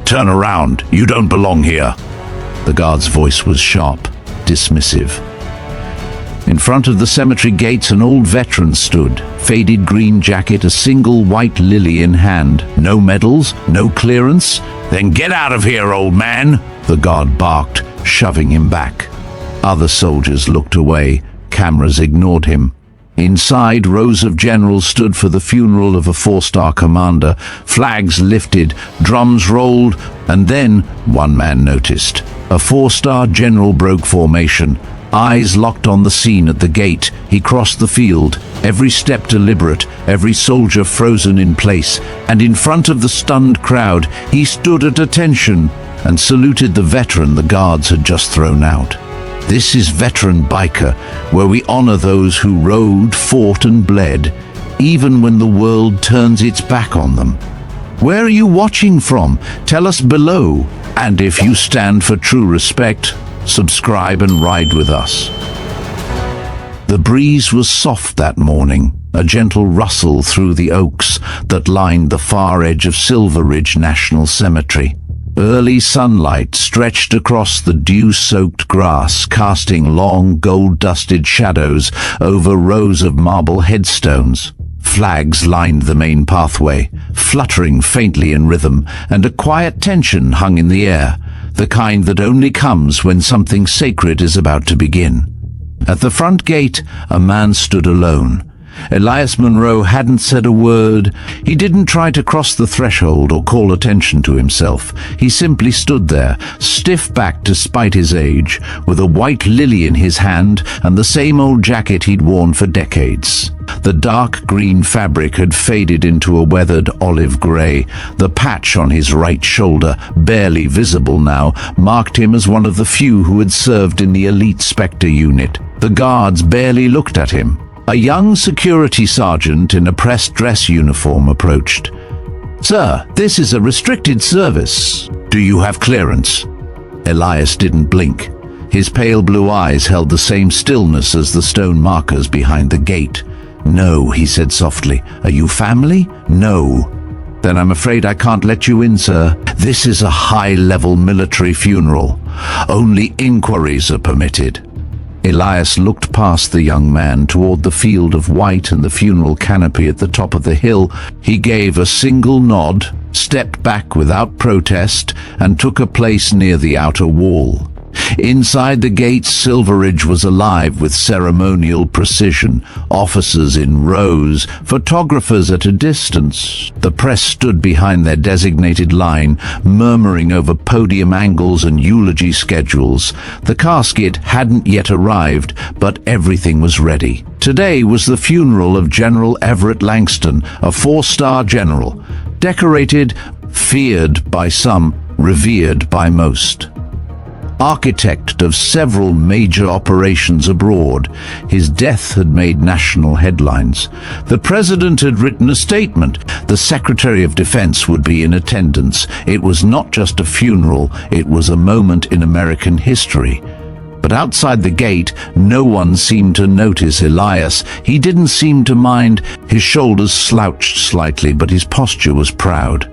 Turn around. You don't belong here." The guard's voice was sharp, dismissive. In front of the cemetery gates, an old veteran stood, faded green jacket, a single white lily in hand. "No medals, no clearance? Then get out of here, old man," the guard barked, shoving him back. Other soldiers looked away. Cameras ignored him. Inside, rows of generals stood for the funeral of a four-star commander. Flags lifted, drums rolled, and then one man noticed. A four-star general broke formation. Eyes locked on the scene at the gate. He crossed the field, every step deliberate, every soldier frozen in place, and in front of the stunned crowd, he stood at attention and saluted the veteran the guards had just thrown out. This is Veteran Biker, where we honor those who rode, fought and bled, even when the world turns its back on them. Where are you watching from? Tell us below. And if you stand for true respect, subscribe and ride with us. The breeze was soft that morning, a gentle rustle through the oaks that lined the far edge of Silver Ridge National Cemetery. Early sunlight stretched across the dew-soaked grass, casting long, gold-dusted shadows over rows of marble headstones. Flags lined the main pathway, fluttering faintly in rhythm, and a quiet tension hung in the air, the kind that only comes when something sacred is about to begin. At the front gate, a man stood alone. Elias Monroe hadn't said a word. He didn't try to cross the threshold or call attention to himself. He simply stood there, stiff-backed despite his age, with a white lily in his hand and the same old jacket he'd worn for decades. The dark green fabric had faded into a weathered olive grey. The patch on his right shoulder, barely visible now, marked him as one of the few who had served in the elite Spectre unit. The guards barely looked at him. A young security sergeant in a pressed dress uniform approached. "Sir, this is a restricted service. Do you have clearance?" Elias didn't blink. His pale blue eyes held the same stillness as the stone markers behind the gate. "No," he said softly. "Are you family?" "No." "Then I'm afraid I can't let you in, sir. This is a high-level military funeral. Only inquiries are permitted." Elias looked past the young man toward the field of white and the funeral canopy at the top of the hill. He gave a single nod, stepped back without protest, and took a place near the outer wall. Inside the gates, Silver Ridge was alive with ceremonial precision. Officers in rows, photographers at a distance. The press stood behind their designated line, murmuring over podium angles and eulogy schedules. The casket hadn't yet arrived, but everything was ready. Today was the funeral of General Everett Langston, a four-star general, decorated, feared by some, revered by most. Architect of several major operations abroad, his death had made national headlines. The president had written a statement. The Secretary of Defense would be in attendance. It was not just a funeral, it was a moment in American history. But outside the gate, no one seemed to notice Elias. He didn't seem to mind. His shoulders slouched slightly, but his posture was proud.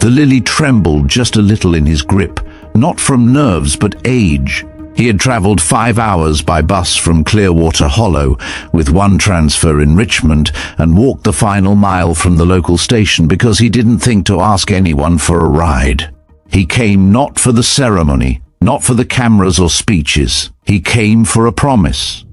The lily trembled just a little in his grip. Not from nerves, but age. He had traveled 5 hours by bus from Clearwater Hollow, with one transfer in Richmond, and walked the final mile from the local station because he didn't think to ask anyone for a ride. He came not for the ceremony, not for the cameras or speeches. He came for a promise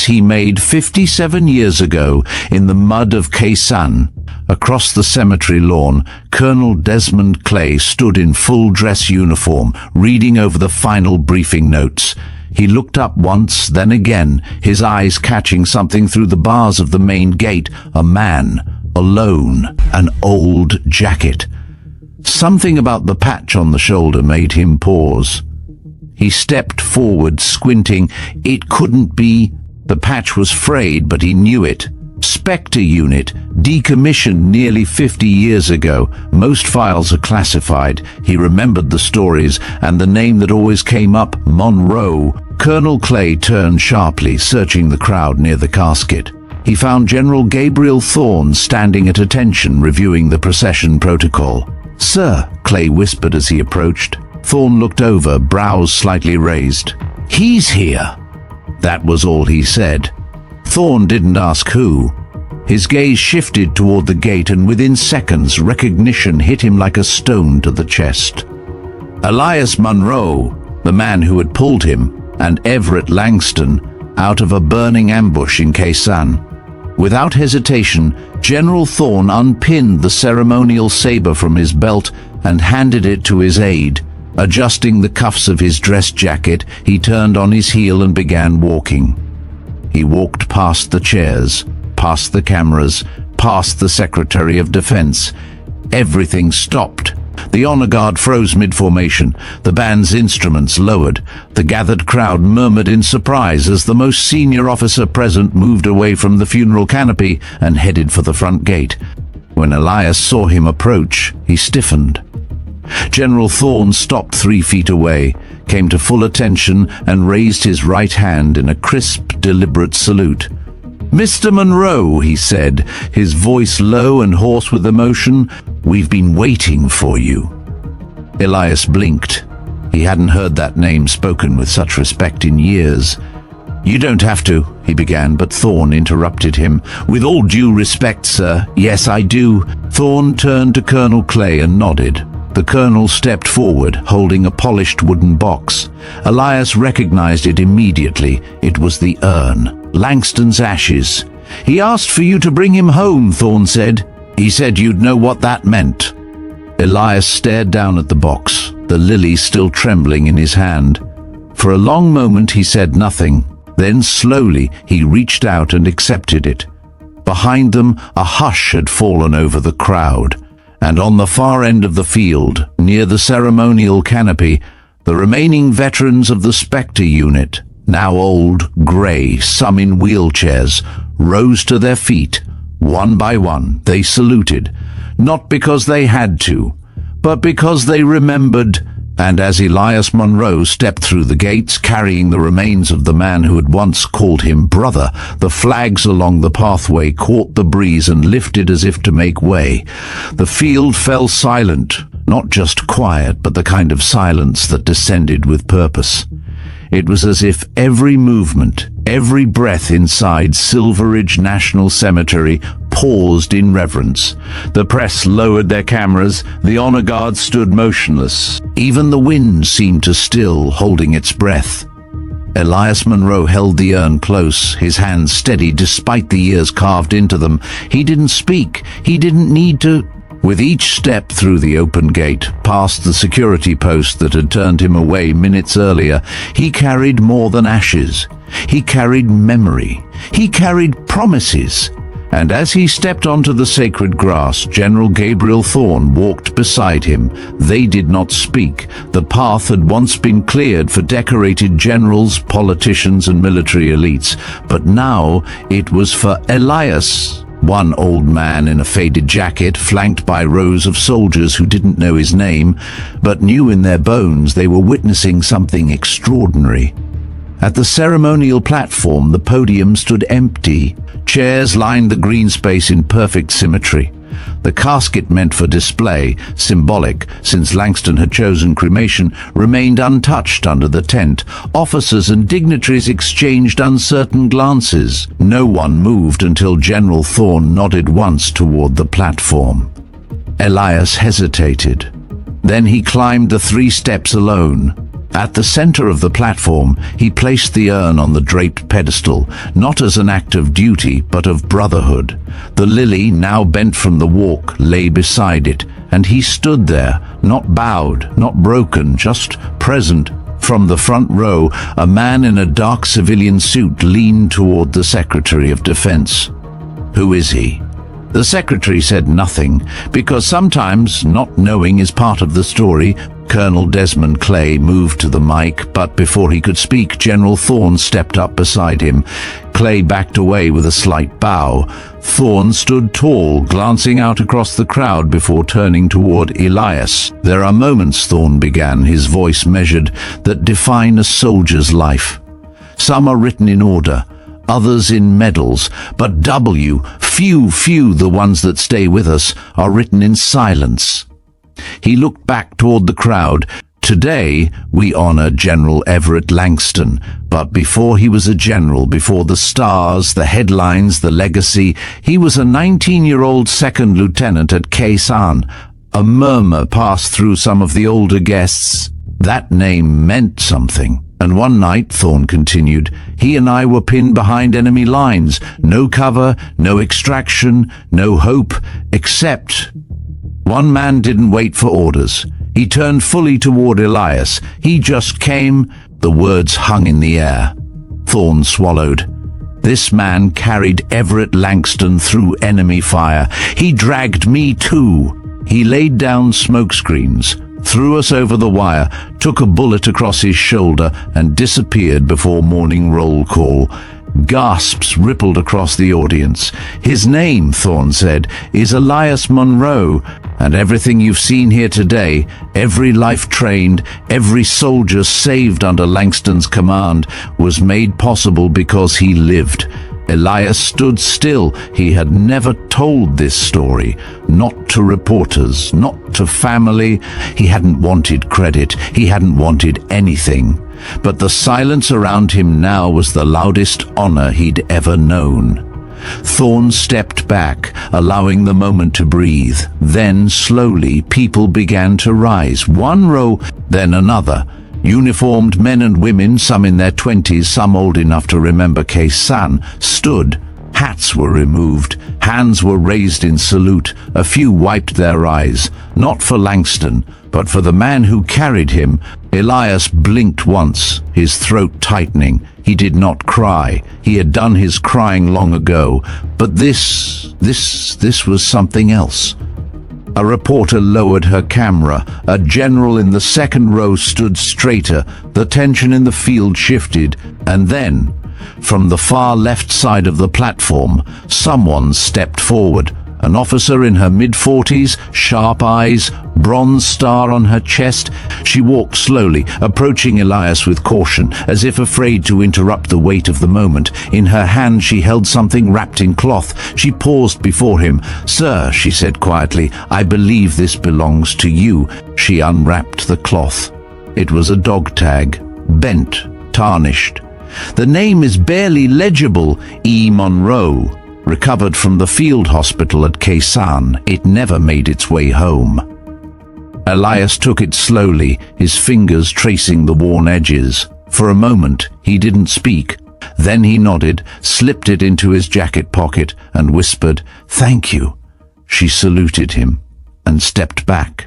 he made 57 years ago in the mud of Kaysan. Across the cemetery lawn, Colonel Desmond Clay stood in full dress uniform, reading over the final briefing notes. He looked up once, then again, his eyes catching something through the bars of the main gate. A man, alone, an old jacket. Something about the patch on the shoulder made him pause. He stepped forward, squinting. It couldn't be. The patch was frayed, but he knew it. Spectre unit, decommissioned nearly 50 years ago. Most files are classified. He remembered the stories, and the name that always came up, Monroe. Colonel Clay turned sharply, searching the crowd near the casket. He found General Gabriel Thorne standing at attention, reviewing the procession protocol. "Sir," Clay whispered as he approached. Thorne looked over, brows slightly raised. "He's here." That was all he said. Thorne didn't ask who. His gaze shifted toward the gate, and within seconds recognition hit him like a stone to the chest. Elias Munro, the man who had pulled him, and Everett Langston, out of a burning ambush in Kaysan. Without hesitation, General Thorne unpinned the ceremonial saber from his belt and handed it to his aide. Adjusting the cuffs of his dress jacket, he turned on his heel and began walking. He walked past the chairs, past the cameras, past the Secretary of Defense. Everything stopped. The honor guard froze mid-formation. The band's instruments lowered. The gathered crowd murmured in surprise as the most senior officer present moved away from the funeral canopy and headed for the front gate. When Elias saw him approach, he stiffened. General Thorne stopped 3 feet away, came to full attention, and raised his right hand in a crisp, deliberate salute. "Mr. Munro," he said, his voice low and hoarse with emotion, "we've been waiting for you." Elias blinked. He hadn't heard that name spoken with such respect in years. "You don't have to," he began, but Thorne interrupted him. "With all due respect, sir, yes, I do." Thorne turned to Colonel Clay and nodded. The colonel stepped forward, holding a polished wooden box. Elias recognized it immediately. It was the urn, Langston's ashes. "He asked for you to bring him home," Thorne said. "He said you'd know what that meant." Elias stared down at the box, the lily still trembling in his hand. For a long moment he said nothing. Then slowly he reached out and accepted it. Behind them, a hush had fallen over the crowd. And on the far end of the field, near the ceremonial canopy, the remaining veterans of the Spectre unit, now old, grey, some in wheelchairs, rose to their feet. One by one, they saluted, not because they had to, but because they remembered. And as Elias Munro stepped through the gates, carrying the remains of the man who had once called him brother, the flags along the pathway caught the breeze and lifted as if to make way. The field fell silent, not just quiet, but the kind of silence that descended with purpose. It was as if every movement, every breath inside Silver Ridge National Cemetery paused in reverence. The press lowered their cameras. The honor guard stood motionless. Even the wind seemed to still, holding its breath. Elias Munro held the urn close, his hands steady despite the years carved into them. He didn't speak. He didn't need to. With each step through the open gate, past the security post that had turned him away minutes earlier, he carried more than ashes. He carried memory. He carried promises. And as he stepped onto the sacred grass, General Gabriel Thorne walked beside him. They did not speak. The path had once been cleared for decorated generals, politicians, and military elites, but now it was for Elias. One old man in a faded jacket, flanked by rows of soldiers who didn't know his name, but knew in their bones they were witnessing something extraordinary. At the ceremonial platform, the podium stood empty. Chairs lined the green space in perfect symmetry. The casket meant for display, symbolic, since Langston had chosen cremation, remained untouched under the tent. Officers and dignitaries exchanged uncertain glances. No one moved until General Thorne nodded once toward the platform. Elias hesitated. Then he climbed the 3 steps alone. At the center of the platform, he placed the urn on the draped pedestal, not as an act of duty, but of brotherhood. The lily, now bent from the walk, lay beside it, and he stood there, not bowed, not broken, just present. From the front row, a man in a dark civilian suit leaned toward the Secretary of Defense. "Who is he?" The secretary said nothing, because sometimes not knowing is part of the story. Colonel Desmond Clay moved to the mic, but before he could speak, General Thorne stepped up beside him. Clay backed away with a slight bow. Thorne stood tall, glancing out across the crowd before turning toward Elias. "There are moments," Thorne began, his voice measured, "that define a soldier's life. Some are written in order, others in medals, but few the ones that stay with us, are written in silence." He looked back toward the crowd. Today, we honor General Everett Langston, but before he was a general, before the stars, the headlines, the legacy, he was a 19-year-old second lieutenant at Khe Sanh. A murmur passed through some of the older guests. That name meant something. And one night, Thorne continued, he and I were pinned behind enemy lines. No cover, no extraction, no hope, except one man didn't wait for orders. He turned fully toward Elias. He just came. The words hung in the air. Thorne swallowed. This man carried Everett Langston through enemy fire. He dragged me too. He laid down smoke screens, threw us over the wire, took a bullet across his shoulder, and disappeared before morning roll call. Gasps rippled across the audience. His name, Thorne said, is Elias Monroe, and everything you've seen here today, every life trained, every soldier saved under Langston's command, was made possible because he lived. Elias stood still. He had never told this story, not to reporters, not to family. He hadn't wanted credit. He hadn't wanted anything. But the silence around him now was the loudest honor he'd ever known. Thorne stepped back, allowing the moment to breathe. Then, slowly, people began to rise. One row, then another. Uniformed men and women, some in their 20s, some old enough to remember Khe Sanh, stood. Hats were removed. Hands were raised in salute. A few wiped their eyes, not for Langston, but for the man who carried him. Elias blinked once, his throat tightening. He did not cry. He had done his crying long ago. But this was something else. A reporter lowered her camera. A general in the second row stood straighter. The tension in the field shifted. And then, from the far left side of the platform, someone stepped forward. An officer in her mid-40s, sharp eyes, bronze star on her chest. She walked slowly, approaching Elias with caution, as if afraid to interrupt the weight of the moment. In her hand she held something wrapped in cloth. She paused before him. "Sir," she said quietly, "I believe this belongs to you." She unwrapped the cloth. It was a dog tag, bent, tarnished. The name is barely legible, E. Monroe. Recovered from the field hospital at Khe Sanh, it never made its way home. Elias took it slowly, his fingers tracing the worn edges. For a moment, he didn't speak. Then he nodded, slipped it into his jacket pocket, and whispered, "Thank you." She saluted him and stepped back.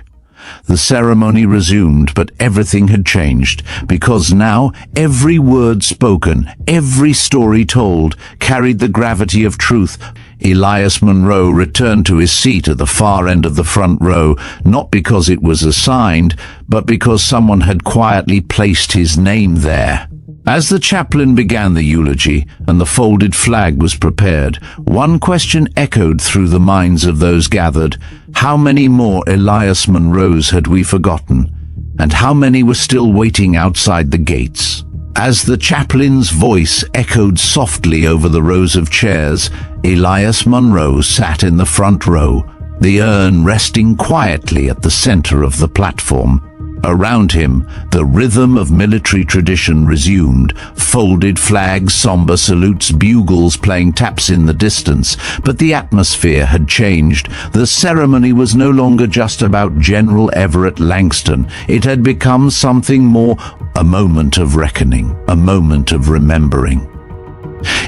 The ceremony resumed, but everything had changed, because now every word spoken, every story told, carried the gravity of truth. Elias Monroe returned to his seat at the far end of the front row, not because it was assigned, but because someone had quietly placed his name there. As the chaplain began the eulogy and the folded flag was prepared, one question echoed through the minds of those gathered. How many more Elias Monroes had we forgotten? And how many were still waiting outside the gates? As the chaplain's voice echoed softly over the rows of chairs, Elias Monroe sat in the front row, the urn resting quietly at the center of the platform. Around him, the rhythm of military tradition resumed. Folded flags, somber salutes, bugles playing taps in the distance. But the atmosphere had changed. The ceremony was no longer just about General Everett Langston. It had become something more, a moment of reckoning, a moment of remembering.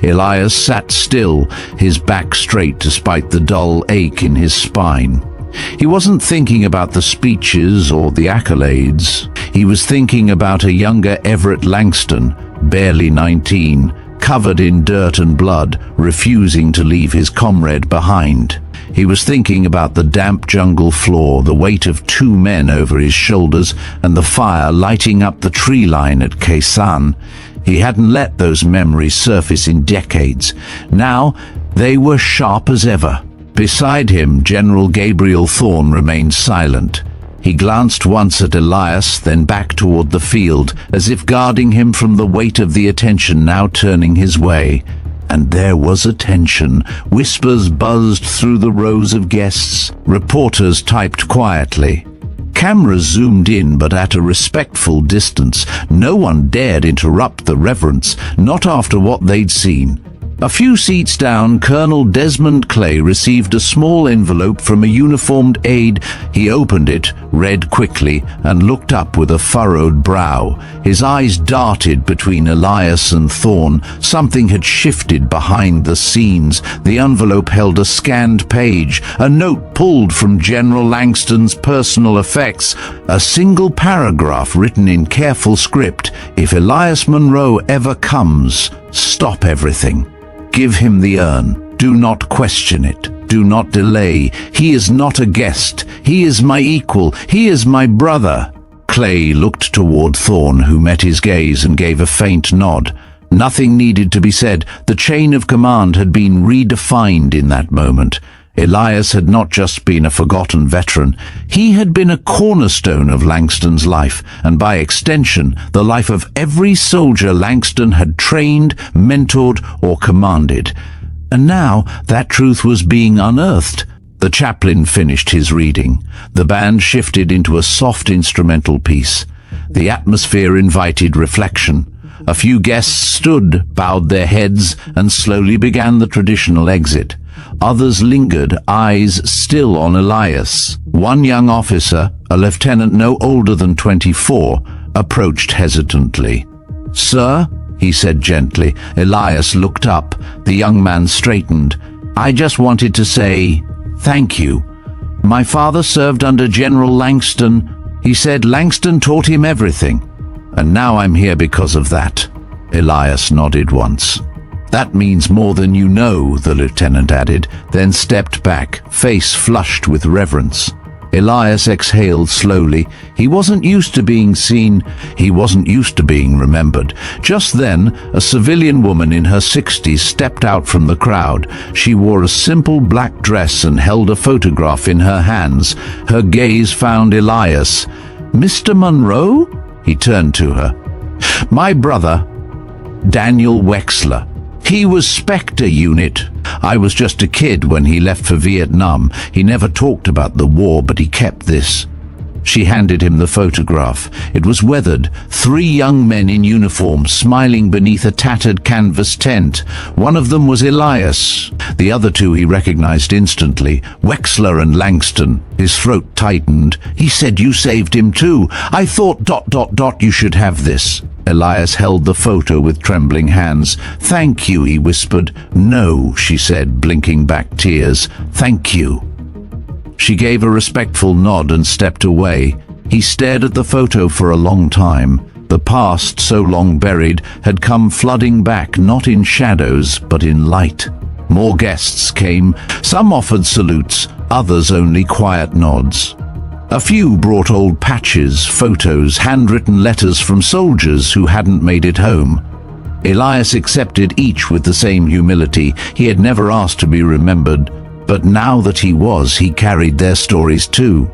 Elias sat still, his back straight despite the dull ache in his spine. He wasn't thinking about the speeches or the accolades. He was thinking about a younger Everett Langston, barely 19, covered in dirt and blood, refusing to leave his comrade behind. He was thinking about the damp jungle floor, the weight of 2 men over his shoulders, and the fire lighting up the tree line at Khe Sanh. He hadn't let those memories surface in decades. Now they were sharp as ever. Beside him, General Gabriel Thorne remained silent. He glanced once at Elias, then back toward the field, as if guarding him from the weight of the attention now turning his way. And there was a tension. Whispers buzzed through the rows of guests. Reporters typed quietly. cameras zoomed in, but at a respectful distance. No one dared interrupt the reverence, not after what they'd seen. A few seats down, Colonel Desmond Clay received a small envelope from a uniformed aide. He opened it, read quickly, and looked up with a furrowed brow. His eyes darted between Elias and Thorne. Something had shifted behind the scenes. The envelope held a scanned page, a note pulled from General Langston's personal effects, a single paragraph written in careful script. "If Elias Monroe ever comes, stop everything. Give him the urn. Do not question it. Do not delay. He is not a guest. He is my equal. He is my brother." Clay looked toward Thorne, who met his gaze and gave a faint nod. Nothing needed to be said. The chain of command had been redefined in that moment. Elias had not just been a forgotten veteran. He had been a cornerstone of Langston's life, and by extension, the life of every soldier Langston had trained, mentored, or commanded. And now that truth was being unearthed. The chaplain finished his reading. The band shifted into a soft instrumental piece. The atmosphere invited reflection. A few guests stood, bowed their heads, and slowly began the traditional exit. Others lingered, eyes still on Elias. One young officer, a lieutenant no older than 24, approached hesitantly. "Sir," he said gently. Elias looked up. The young man straightened. "I just wanted to say thank you. My father served under General Langston. He said Langston taught him everything. And now I'm here because of that." Elias nodded once. "That means more than you know," the lieutenant added, then stepped back, face flushed with reverence. Elias exhaled slowly. He wasn't used to being seen. He wasn't used to being remembered. Just then, a civilian woman in her 60s stepped out from the crowd. She wore a simple black dress and held a photograph in her hands. Her gaze found Elias. "Mr. Monroe?" He turned to her. "My brother, Daniel Wexler. He was Spectre Unit. I was just a kid when he left for Vietnam. He never talked about the war, but he kept this." She handed him the photograph. It was weathered. 3 young men in uniform, smiling beneath a tattered canvas tent. One of them was Elias. The other 2 he recognized instantly, Wexler and Langston. His throat tightened. "He said you saved him too. I thought ... you should have this." Elias held the photo with trembling hands. "Thank you," he whispered. "No," she said, blinking back tears. "Thank you." She gave a respectful nod and stepped away. He stared at the photo for a long time. The past, so long buried, had come flooding back, not in shadows, but in light. More guests came. Some offered salutes, others only quiet nods. A few brought old patches, photos, handwritten letters from soldiers who hadn't made it home. Elias accepted each with the same humility. He had never asked to be remembered, but now that he was, he carried their stories too.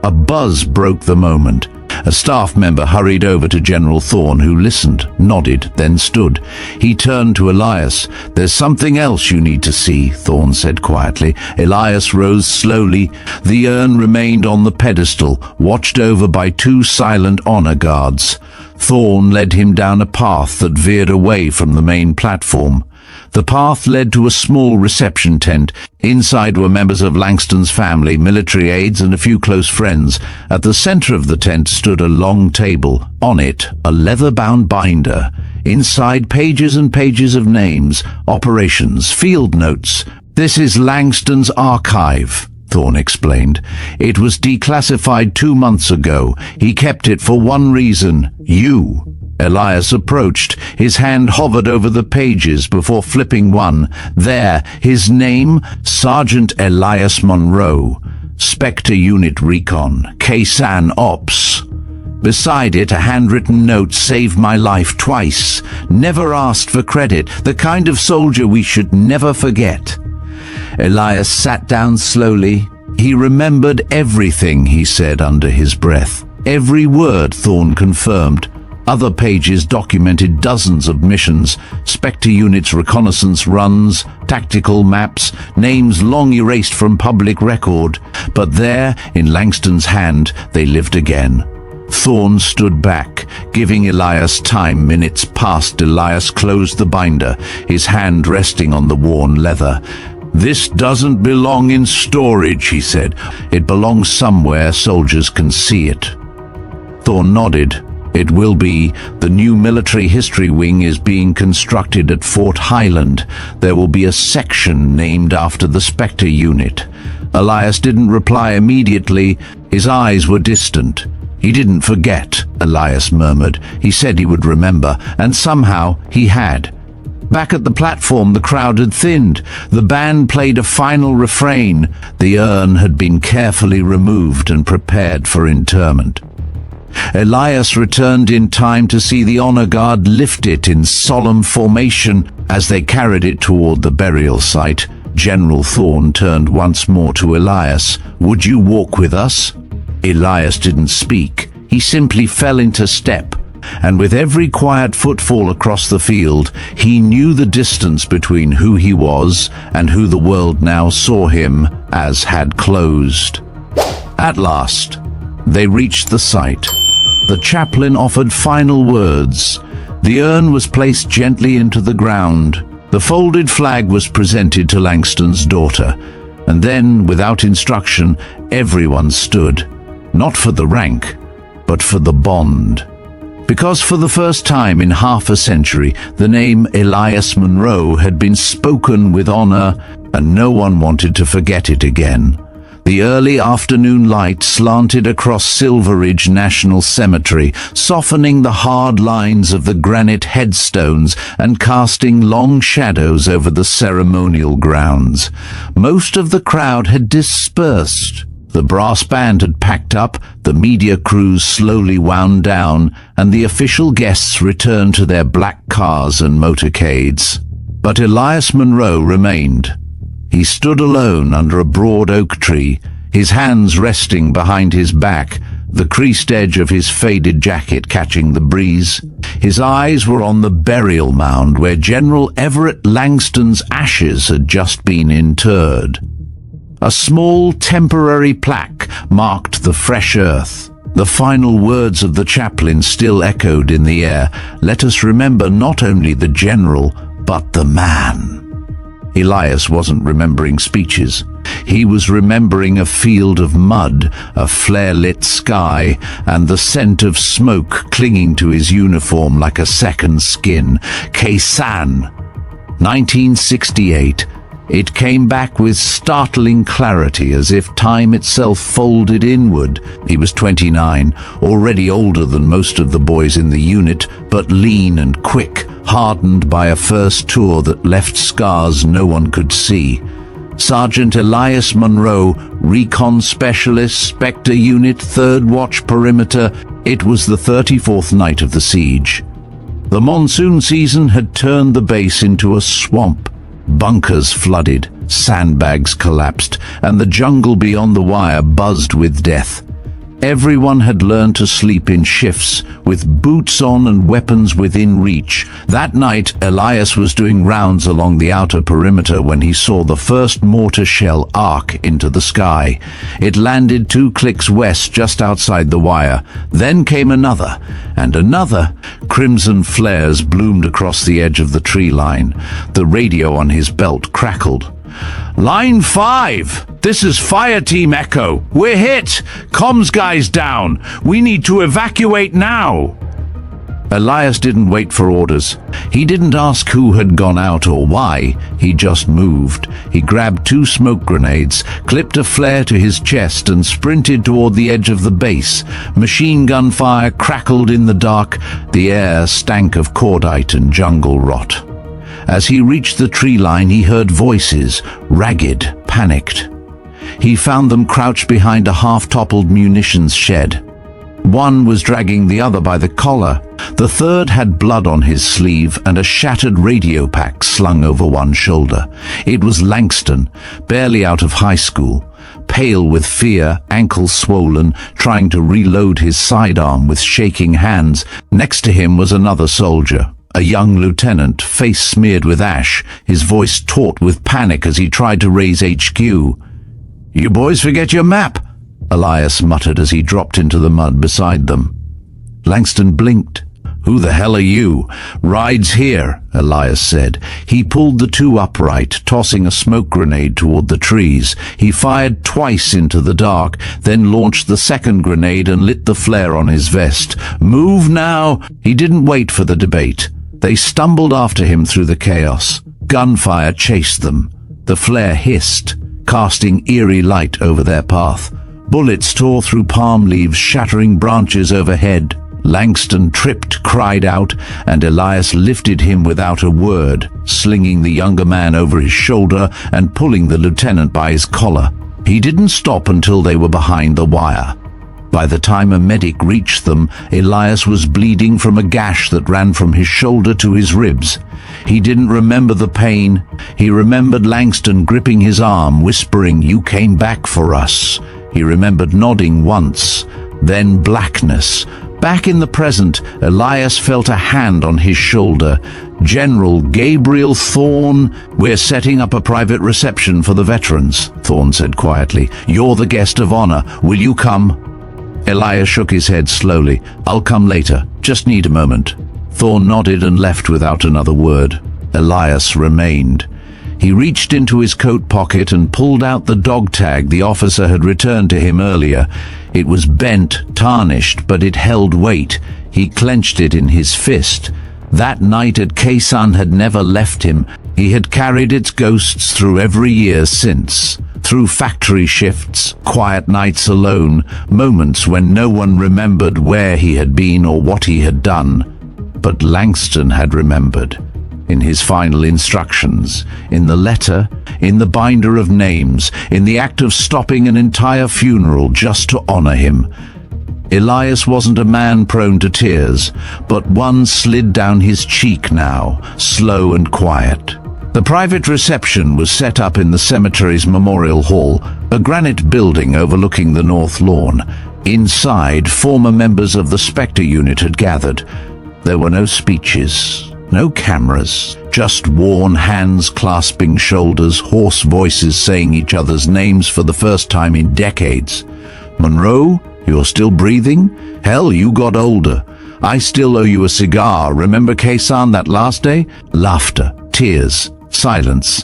A buzz broke the moment. A staff member hurried over to General Thorne, who listened, nodded, then stood. He turned to Elias. "There's something else you need to see," Thorne said quietly. Elias rose slowly. The urn remained on the pedestal, watched over by 2 silent honor guards. Thorne led him down a path that veered away from the main platform. The path led to a small reception tent. Inside were members of Langston's family, military aides, and a few close friends. At the center of the tent stood a long table. On it, a leather-bound binder. Inside, pages and pages of names, operations, field notes. "This is Langston's archive," Thorne explained. "It was declassified 2 months ago. He kept it for one reason: you." Elias approached. His hand hovered over the pages before flipping one. There, his name, Sergeant Elias Monroe. Spectre Unit Recon, Ksan Ops. Beside it, a handwritten note: "Saved my life twice. Never asked for credit. The kind of soldier we should never forget." Elias sat down slowly. He remembered everything he said under his breath. Every word, Thorne confirmed. Other pages documented dozens of missions, Spectre units' reconnaissance runs, tactical maps, names long erased from public record. But there, in Langston's hand, they lived again. Thorne stood back, giving Elias time. Minutes passed. Elias closed the binder, his hand resting on the worn leather. "This doesn't belong in storage," he said. "It belongs somewhere soldiers can see it." Thorne nodded. "It will be. The new military history wing is being constructed at Fort Highland. There will be a section named after the Spectre unit." Elias didn't reply immediately. His eyes were distant. "He didn't forget," Elias murmured. "He said he would remember, and somehow he had." Back at the platform, the crowd had thinned. The band played a final refrain. The urn had been carefully removed and prepared for interment. Elias returned in time to see the honor guard lift it in solemn formation as they carried it toward the burial site. General Thorne turned once more to Elias. "Would you walk with us?" Elias didn't speak. He simply fell into step, and with every quiet footfall across the field, he knew the distance between who he was and who the world now saw him as had closed. At last, they reached the site. The chaplain offered final words. The urn was placed gently into the ground. The folded flag was presented to Langston's daughter. And then, without instruction, everyone stood. Not for the rank, but for the bond. Because for the first time in half a century, the name Elias Monroe had been spoken with honor, and no one wanted to forget it again. The early afternoon light slanted across Silver Ridge National Cemetery, softening the hard lines of the granite headstones and casting long shadows over the ceremonial grounds. Most of the crowd had dispersed. The brass band had packed up, the media crews slowly wound down, and the official guests returned to their black cars and motorcades. But Elias Monroe remained. He stood alone under a broad oak tree, his hands resting behind his back, the creased edge of his faded jacket catching the breeze. His eyes were on the burial mound where General Everett Langston's ashes had just been interred. A small temporary plaque marked the fresh earth. The final words of the chaplain still echoed in the air. "Let us remember not only the general, but the man." Elias wasn't remembering speeches. He was remembering a field of mud, a flare-lit sky, and the scent of smoke clinging to his uniform like a second skin. Kaysan, 1968. It came back with startling clarity, as if time itself folded inward. He was 29, already older than most of the boys in the unit, but lean and quick, hardened by a first tour that left scars no one could see. Sergeant Elias Monroe, Recon Specialist, Spectre Unit, 3rd Watch Perimeter. It was the 34th night of the siege. The monsoon season had turned the base into a swamp. Bunkers flooded, sandbags collapsed, and the jungle beyond the wire buzzed with death. Everyone had learned to sleep in shifts, with boots on and weapons within reach. That night, Elias was doing rounds along the outer perimeter when he saw the first mortar shell arc into the sky. It landed 2 clicks west just outside the wire. Then came another, and another. Crimson flares bloomed across the edge of the tree line. The radio on his belt crackled. "Line 5! This is Fire Team Echo. We're hit! Comms guys down! We need to evacuate now!" Elias didn't wait for orders. He didn't ask who had gone out or why. He just moved. He grabbed 2 smoke grenades, clipped a flare to his chest, and sprinted toward the edge of the base. Machine gun fire crackled in the dark. The air stank of cordite and jungle rot. As he reached the tree line, he heard voices, ragged, panicked. He found them crouched behind a half-toppled munitions shed. One was dragging the other by the collar. The third had blood on his sleeve and a shattered radio pack slung over one shoulder. It was Langston, barely out of high school. pale with fear, ankles swollen, trying to reload his sidearm with shaking hands. Next to him was another soldier, a young lieutenant, face smeared with ash, his voice taut with panic as he tried to raise HQ. "You boys forget your map," Elias muttered as he dropped into the mud beside them. Langston blinked. "Who the hell are you?" "Rides here," Elias said. He pulled the two upright, tossing a smoke grenade toward the trees. He fired twice into the dark, then launched the second grenade and lit the flare on his vest. "Move now!" He didn't wait for the debate. They stumbled after him through the chaos. Gunfire chased them. The flare hissed, casting eerie light over their path. Bullets tore through palm leaves, shattering branches overhead. Langston tripped, cried out, and Elias lifted him without a word, slinging the younger man over his shoulder and pulling the lieutenant by his collar. He didn't stop until they were behind the wire. By the time a medic reached them, Elias was bleeding from a gash that ran from his shoulder to his ribs. He didn't remember the pain. He remembered Langston gripping his arm, whispering, "You came back for us." He remembered nodding once, then blackness. Back in the present, Elias felt a hand on his shoulder. "General Gabriel Thorne, we're setting up a private reception for the veterans," Thorne said quietly. "You're the guest of honor. Will you come?" Elias shook his head slowly. "I'll come later. Just need a moment." Thorne nodded and left without another word. Elias remained. He reached into his coat pocket and pulled out the dog tag the officer had returned to him earlier. It was bent, tarnished, but it held weight. He clenched it in his fist. That night at Kaysan had never left him. He had carried its ghosts through every year since. Through factory shifts, quiet nights alone, moments when no one remembered where he had been or what he had done. But Langston had remembered. In his final instructions, in the letter, in the binder of names, in the act of stopping an entire funeral just to honor him. Elias wasn't a man prone to tears, but one slid down his cheek now, slow and quiet. The private reception was set up in the cemetery's memorial hall, a granite building overlooking the north lawn. Inside, former members of the Spectre unit had gathered. There were no speeches. No cameras, just worn hands clasping shoulders, hoarse voices saying each other's names for the first time in decades. "Monroe, you're still breathing? Hell, you got older. I still owe you a cigar. Remember Kaysan that last day?" Laughter, tears, silence.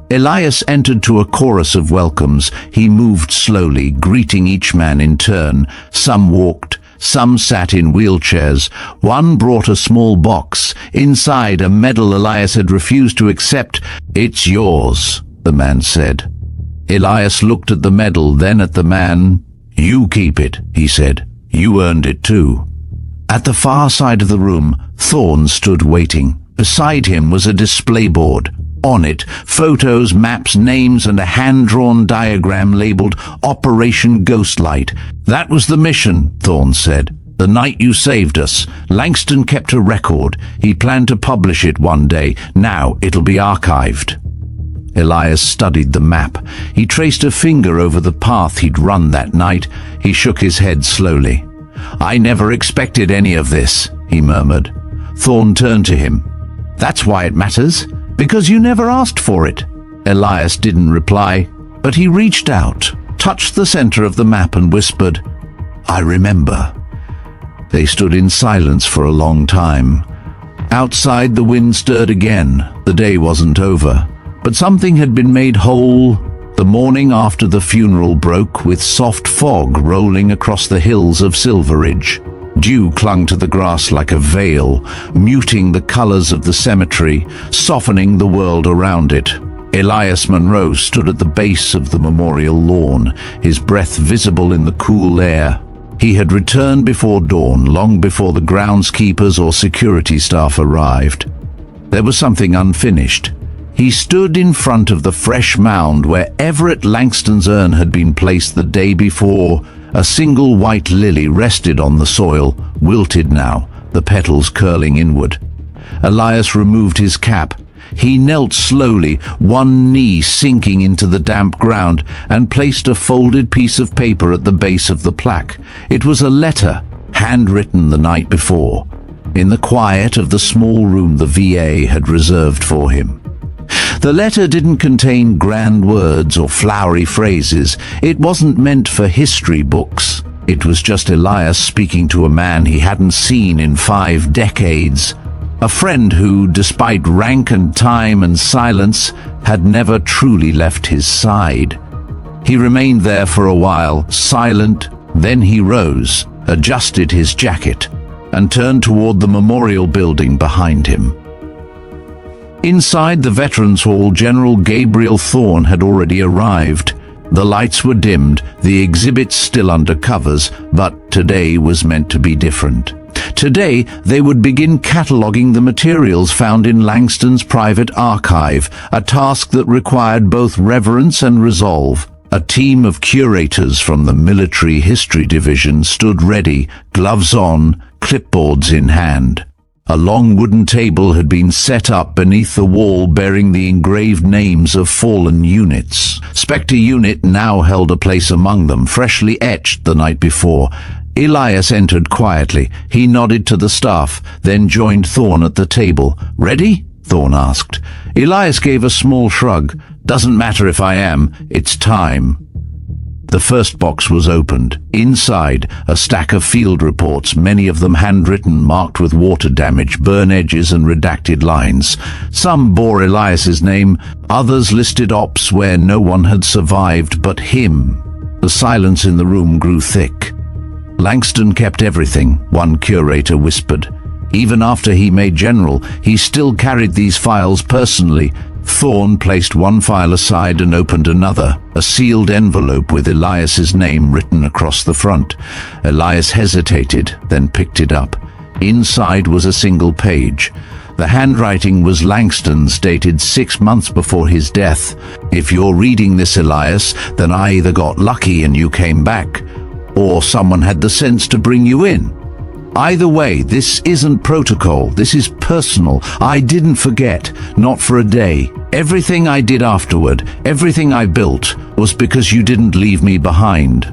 Elias entered to a chorus of welcomes. He moved slowly, greeting each man in turn. Some walked. Some sat in wheelchairs. One brought a small box. Inside, a medal Elias had refused to accept. "It's yours," the man said. Elias looked at the medal, then at the man. "You keep it," he said. "You earned it too." At the far side of the room, Thorne stood waiting. Beside him was a display board. On it, photos, maps, names, and a hand-drawn diagram labeled Operation Ghostlight. "That was the mission," Thorne said. "The night you saved us. Langston kept a record. He planned to publish it one day. Now it'll be archived." Elias studied the map. He traced a finger over the path he'd run that night. He shook his head slowly. "I never expected any of this," he murmured. Thorne turned to him. "That's why it matters. Because you never asked for it." Elias didn't reply, but he reached out, touched the center of the map and whispered, "I remember." They stood in silence for a long time. Outside, the wind stirred again. The day wasn't over, but something had been made whole. The morning after the funeral broke, with soft fog rolling across the hills of Silver Ridge. Dew clung to the grass like a veil, muting the colors of the cemetery, softening the world around it. Elias Monroe stood at the base of the memorial lawn, his breath visible in the cool air. He had returned before dawn, long before the groundskeepers or security staff arrived. There was something unfinished. He stood in front of the fresh mound where Everett Langston's urn had been placed the day before. A single white lily rested on the soil, wilted now, the petals curling inward. Elias removed his cap. He knelt slowly, one knee sinking into the damp ground, and placed a folded piece of paper at the base of the plaque. It was a letter, handwritten the night before, in the quiet of the small room the VA had reserved for him. The letter didn't contain grand words or flowery phrases. It wasn't meant for history books. It was just Elias speaking to a man he hadn't seen in 5 decades. A friend who, despite rank and time and silence, had never truly left his side. He remained there for a while, silent. Then he rose, adjusted his jacket, and turned toward the memorial building behind him. Inside the Veterans Hall, General Gabriel Thorne had already arrived. The lights were dimmed, the exhibits still under covers, but today was meant to be different. Today, they would begin cataloguing the materials found in Langston's private archive, a task that required both reverence and resolve. A team of curators from the Military History Division stood ready, gloves on, clipboards in hand. A long wooden table had been set up beneath the wall bearing the engraved names of fallen units. Spectre Unit now held a place among them, freshly etched the night before. Elias entered quietly. He nodded to the staff, then joined Thorne at the table. "Ready?" Thorne asked. Elias gave a small shrug. "Doesn't matter if I am. It's time." The first box was opened. Inside, a stack of field reports, many of them handwritten, marked with water damage, burn edges and redacted lines. Some bore Elias's name, others listed ops where no one had survived but him. The silence in the room grew thick. "Langston kept everything," one curator whispered. "Even after he made general, he still carried these files personally." Thorne placed one file aside and opened another, a sealed envelope with Elias's name written across the front. Elias hesitated, then picked it up. Inside was a single page. The handwriting was Langston's, dated 6 months before his death. "If you're reading this, Elias, then I either got lucky and you came back, or someone had the sense to bring you in. Either way, this isn't protocol, this is personal. I didn't forget, not for a day. Everything I did afterward, everything I built, was because you didn't leave me behind."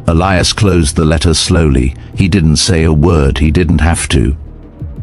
Elias closed the letter slowly. He didn't say a word, he didn't have to.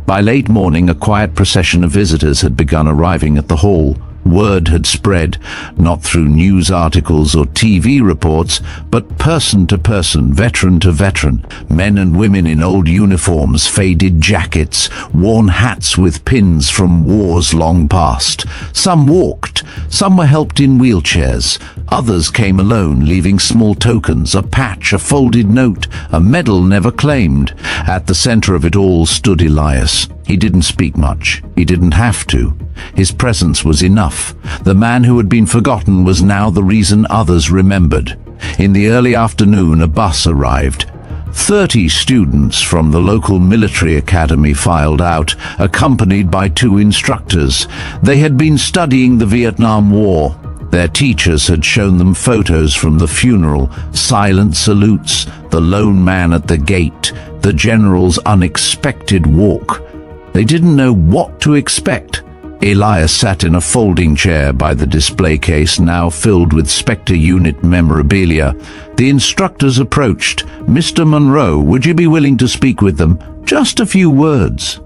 By late morning, a quiet procession of visitors had begun arriving at the hall. Word had spread, not through news articles or TV reports, but person to person, veteran to veteran, men and women in old uniforms, faded jackets, worn hats with pins from wars long past. Some walked, some were helped in wheelchairs, others came alone, leaving small tokens, a patch, a folded note, a medal never claimed. At the center of it all stood Elias. He didn't speak much. He didn't have to. His presence was enough. The man who had been forgotten was now the reason others remembered. In the early afternoon, a bus arrived. 30 students from the local military academy filed out, accompanied by 2 instructors. They had been studying the Vietnam War. Their teachers had shown them photos from the funeral, silent salutes, the lone man at the gate, the general's unexpected walk. They didn't know what to expect. Elias sat in a folding chair by the display case, now filled with Spectre Unit memorabilia. The instructors approached. "Mr. Monroe, would you be willing to speak with them? Just a few words."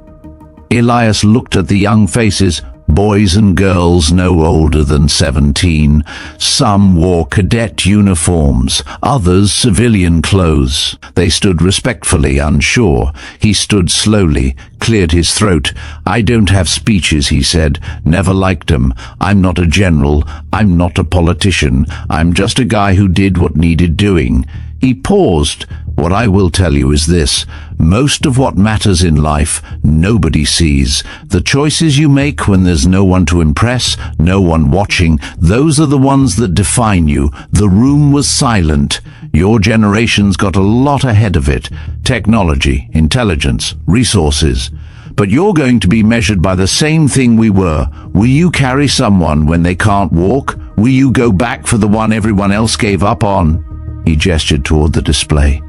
Elias looked at the young faces, boys and girls no older than 17. Some wore cadet uniforms, others civilian clothes. They stood respectfully, unsure. He stood slowly, cleared his throat. "I don't have speeches," he said. "Never liked them. I'm not a general. I'm not a politician. I'm just a guy who did what needed doing." He paused. "What I will tell you is this. Most of what matters in life, nobody sees. The choices you make when there's no one to impress, no one watching, those are the ones that define you. The room was silent. Your generation's got a lot ahead of it. Technology, intelligence, resources. But you're going to be measured by the same thing we were. Will you carry someone when they can't walk? Will you go back for the one everyone else gave up on?" He gestured toward the display.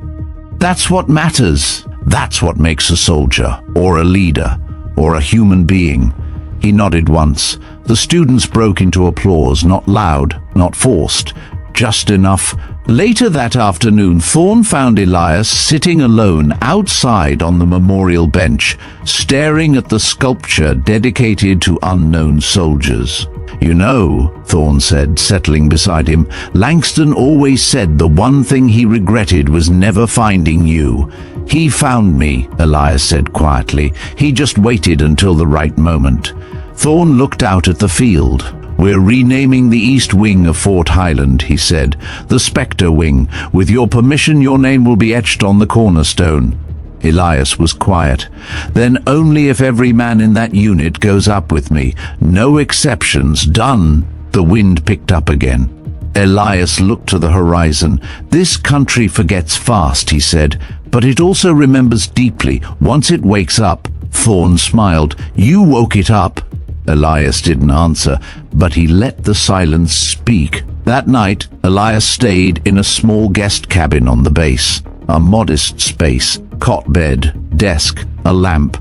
"That's what matters. That's what makes a soldier, or a leader, or a human being." He nodded once. The students broke into applause, not loud, not forced, just enough. Later that afternoon, Thorn found Elias sitting alone outside on the memorial bench, staring at the sculpture dedicated to unknown soldiers. "You know," Thorn said, settling beside him, "Langston always said the one thing he regretted was never finding you." "He found me," Elias said quietly. "He just waited until the right moment." Thorn looked out at the field. "We're renaming the east wing of Fort Highland," he said. "The Spectre Wing. With your permission, your name will be etched on the cornerstone." Elias was quiet. "Then only if every man in that unit goes up with me. No exceptions. Done." The wind picked up again. Elias looked to the horizon. "This country forgets fast," he said, "but it also remembers deeply once it wakes up." Thorn smiled. "You woke it up." Elias didn't answer, but he let the silence speak. That night, Elias stayed in a small guest cabin on the base, a modest space, cot bed, desk, a lamp.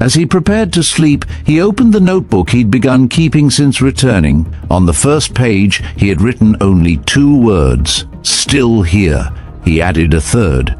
As he prepared to sleep, he opened the notebook he'd begun keeping since returning. On the first page, he had written only 2 words, "Still here." He added a third,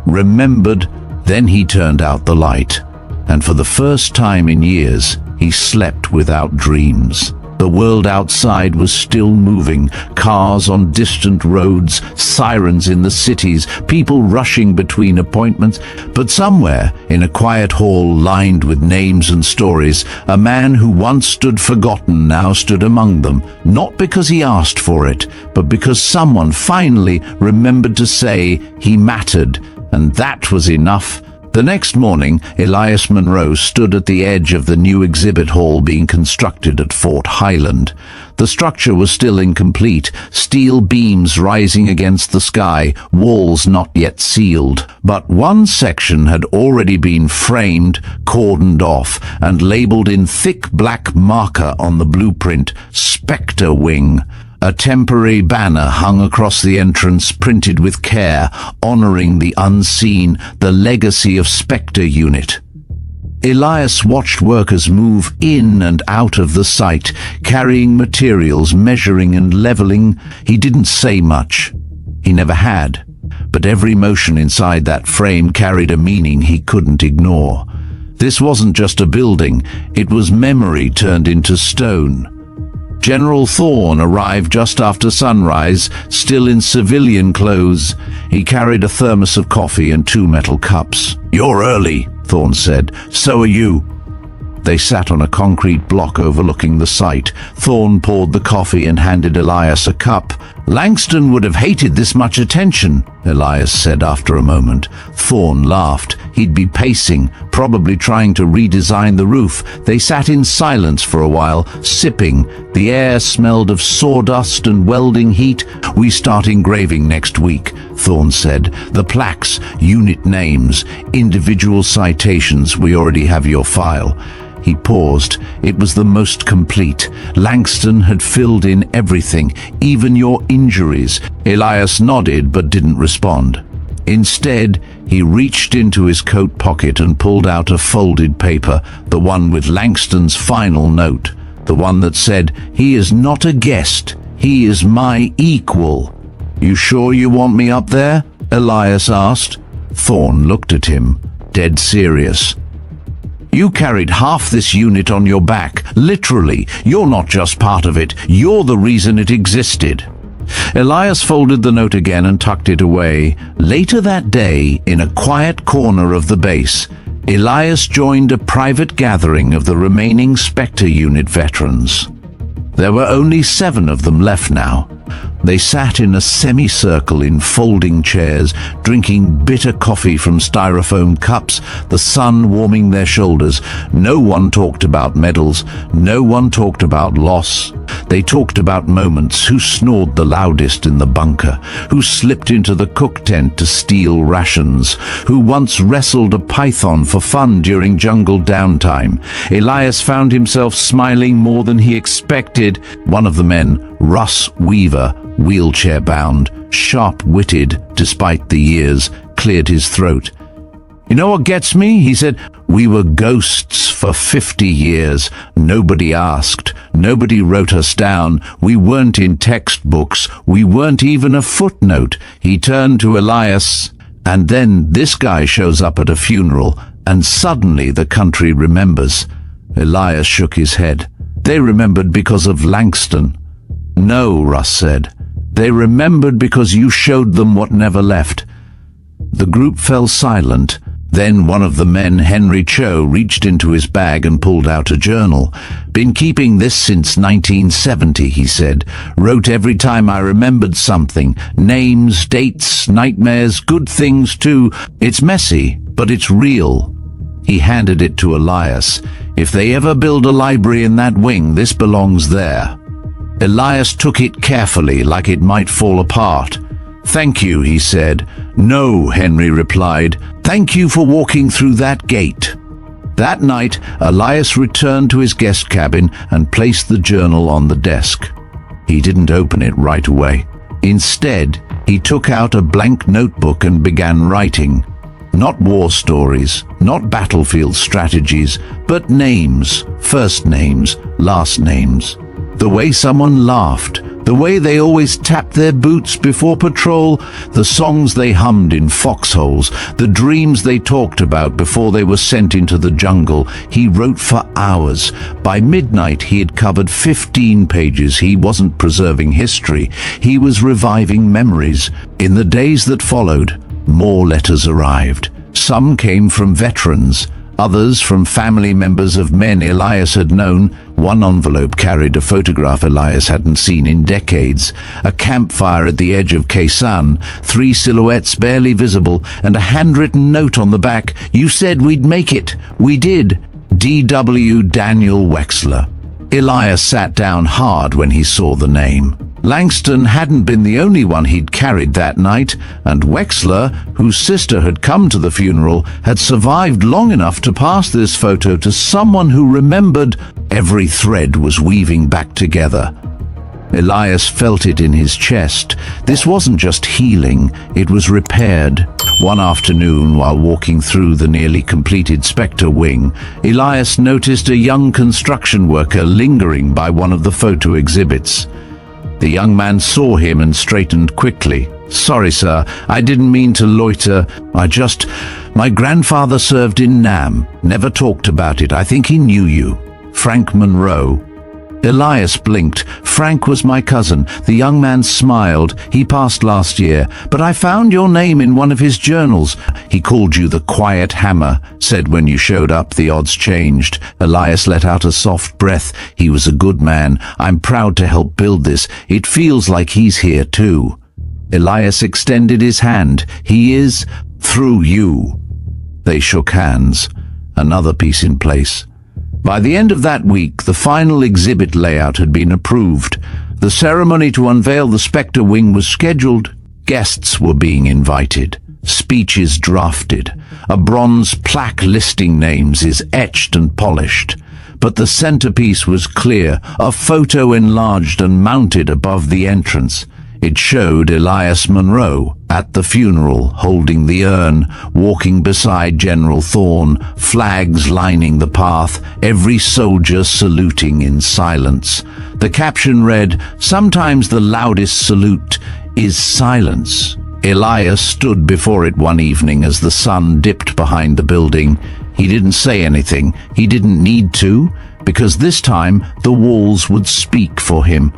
"Remembered." Then he turned out the light, and for the first time in years, he slept without dreams. The world outside was still moving, cars on distant roads, sirens in the cities, people rushing between appointments. But somewhere, in a quiet hall lined with names and stories, a man who once stood forgotten now stood among them, not because he asked for it, but because someone finally remembered to say he mattered, and that was enough. The next morning, Elias Monroe stood at the edge of the new exhibit hall being constructed at Fort Highland. The structure was still incomplete, steel beams rising against the sky, walls not yet sealed. But one section had already been framed, cordoned off, and labeled in thick black marker on the blueprint, "Spectre Wing." A temporary banner hung across the entrance, printed with care, honoring the unseen, the legacy of Spectre Unit. Elias watched workers move in and out of the site, carrying materials, measuring and leveling. He didn't say much. He never had. But every motion inside that frame carried a meaning he couldn't ignore. This wasn't just a building, it was memory turned into stone. General Thorn arrived just after sunrise, still in civilian clothes. He carried a thermos of coffee and 2 metal cups. "You're early," Thorn said. "So are you." They sat on a concrete block overlooking the site. Thorn poured the coffee and handed Elias a cup. "Langston would have hated this much attention," Elias said after a moment. Thorn laughed. He'd be pacing, probably trying to redesign the roof. They sat in silence for a while, sipping. The air smelled of sawdust and welding heat. "We start engraving next week," Thorn said. "The plaques, unit names, individual citations. We already have your file." He paused. It was the most complete. Langston had filled in everything, even your injuries. Elias nodded but didn't respond. Instead, he reached into his coat pocket and pulled out a folded paper, the one with Langston's final note, the one that said, "He is not a guest, he is my equal." "You sure you want me up there?" Elias asked. Thorn looked at him, dead serious. "You carried half this unit on your back, literally. You're not just part of it, you're the reason it existed." Elias folded the note again and tucked it away. Later that day, in a quiet corner of the base, Elias joined a private gathering of the remaining Spectre Unit veterans. There were only 7 of them left now. They sat in a semicircle in folding chairs, drinking bitter coffee from styrofoam cups, the sun warming their shoulders. No one talked about medals. No one talked about loss. They talked about moments: who snored the loudest in the bunker, who slipped into the cook tent to steal rations, who once wrestled a python for fun during jungle downtime. Elias found himself smiling more than he expected. One of the men, Russ Weaver, wheelchair-bound, sharp-witted despite the years, cleared his throat. "You know what gets me?" he said. "We were ghosts for 50 years. Nobody asked. Nobody wrote us down. We weren't in textbooks. We weren't even a footnote. He turned to Elias, and then this guy shows up at a funeral, and suddenly the country remembers. Elias shook his head. They remembered because of Langston. No, Russ said. They remembered because you showed them what never left. The group fell silent. Then one of the men, Henry Cho, reached into his bag and pulled out a journal. Been keeping this since 1970, he said. Wrote every time I remembered something. Names, dates, nightmares, good things too. It's messy, but it's real. He handed it to Elias. If they ever build a library in that wing, this belongs there. Elias took it carefully, like it might fall apart. Thank you, he said. No, Henry replied. Thank you for walking through that gate. That night, Elias returned to his guest cabin and placed the journal on the desk. He didn't open it right away. Instead, he took out a blank notebook and began writing. Not war stories, not battlefield strategies, but names, first names, last names. The way someone laughed, the way they always tapped their boots before patrol, the songs they hummed in foxholes, the dreams they talked about before they were sent into the jungle. He wrote for hours. By midnight, he had covered 15 pages. He wasn't preserving history. He was reviving memories. In the days that followed, more letters arrived. Some came from veterans, others from family members of men Elias had known. One envelope carried a photograph Elias hadn't seen in decades. A campfire at the edge of Kaysan, 3 silhouettes barely visible, and a handwritten note on the back. You said we'd make it. We did. D.W. Daniel Wexler. Elias sat down hard when he saw the name. Langston hadn't been the only one he'd carried that night, and Wexler, whose sister had come to the funeral, had survived long enough to pass this photo to someone who remembered. Every thread was weaving back together. Elias felt it in his chest. This wasn't just healing, it was repaired. One afternoon, while walking through the nearly completed Spectre wing, Elias noticed a young construction worker lingering by one of the photo exhibits. The young man saw him and straightened quickly. Sorry, sir, I didn't mean to loiter. My grandfather served in Nam. Never talked about it. I think he knew you. Frank Monroe. Elias blinked. Frank was my cousin. The young man smiled. He passed last year, but I found your name in one of his journals. He called you the Quiet Hammer, said when you showed up the odds changed. Elias let out a soft breath. He was a good man. I'm proud to help build this. It feels like he's here too. Elias extended his hand. He is through you. They shook hands. Another piece in place. By the end of that week, the final exhibit layout had been approved. The ceremony to unveil the Spectre wing was scheduled. Guests were being invited. Speeches drafted. A bronze plaque listing names is etched and polished. But the centerpiece was clear, a photo enlarged and mounted above the entrance. It showed Elias Monroe at the funeral, holding the urn, walking beside General Thorne, flags lining the path, every soldier saluting in silence. The caption read, "Sometimes the loudest salute is silence." Elias stood before it one evening as the sun dipped behind the building. He didn't say anything. He didn't need to, because this time the walls would speak for him.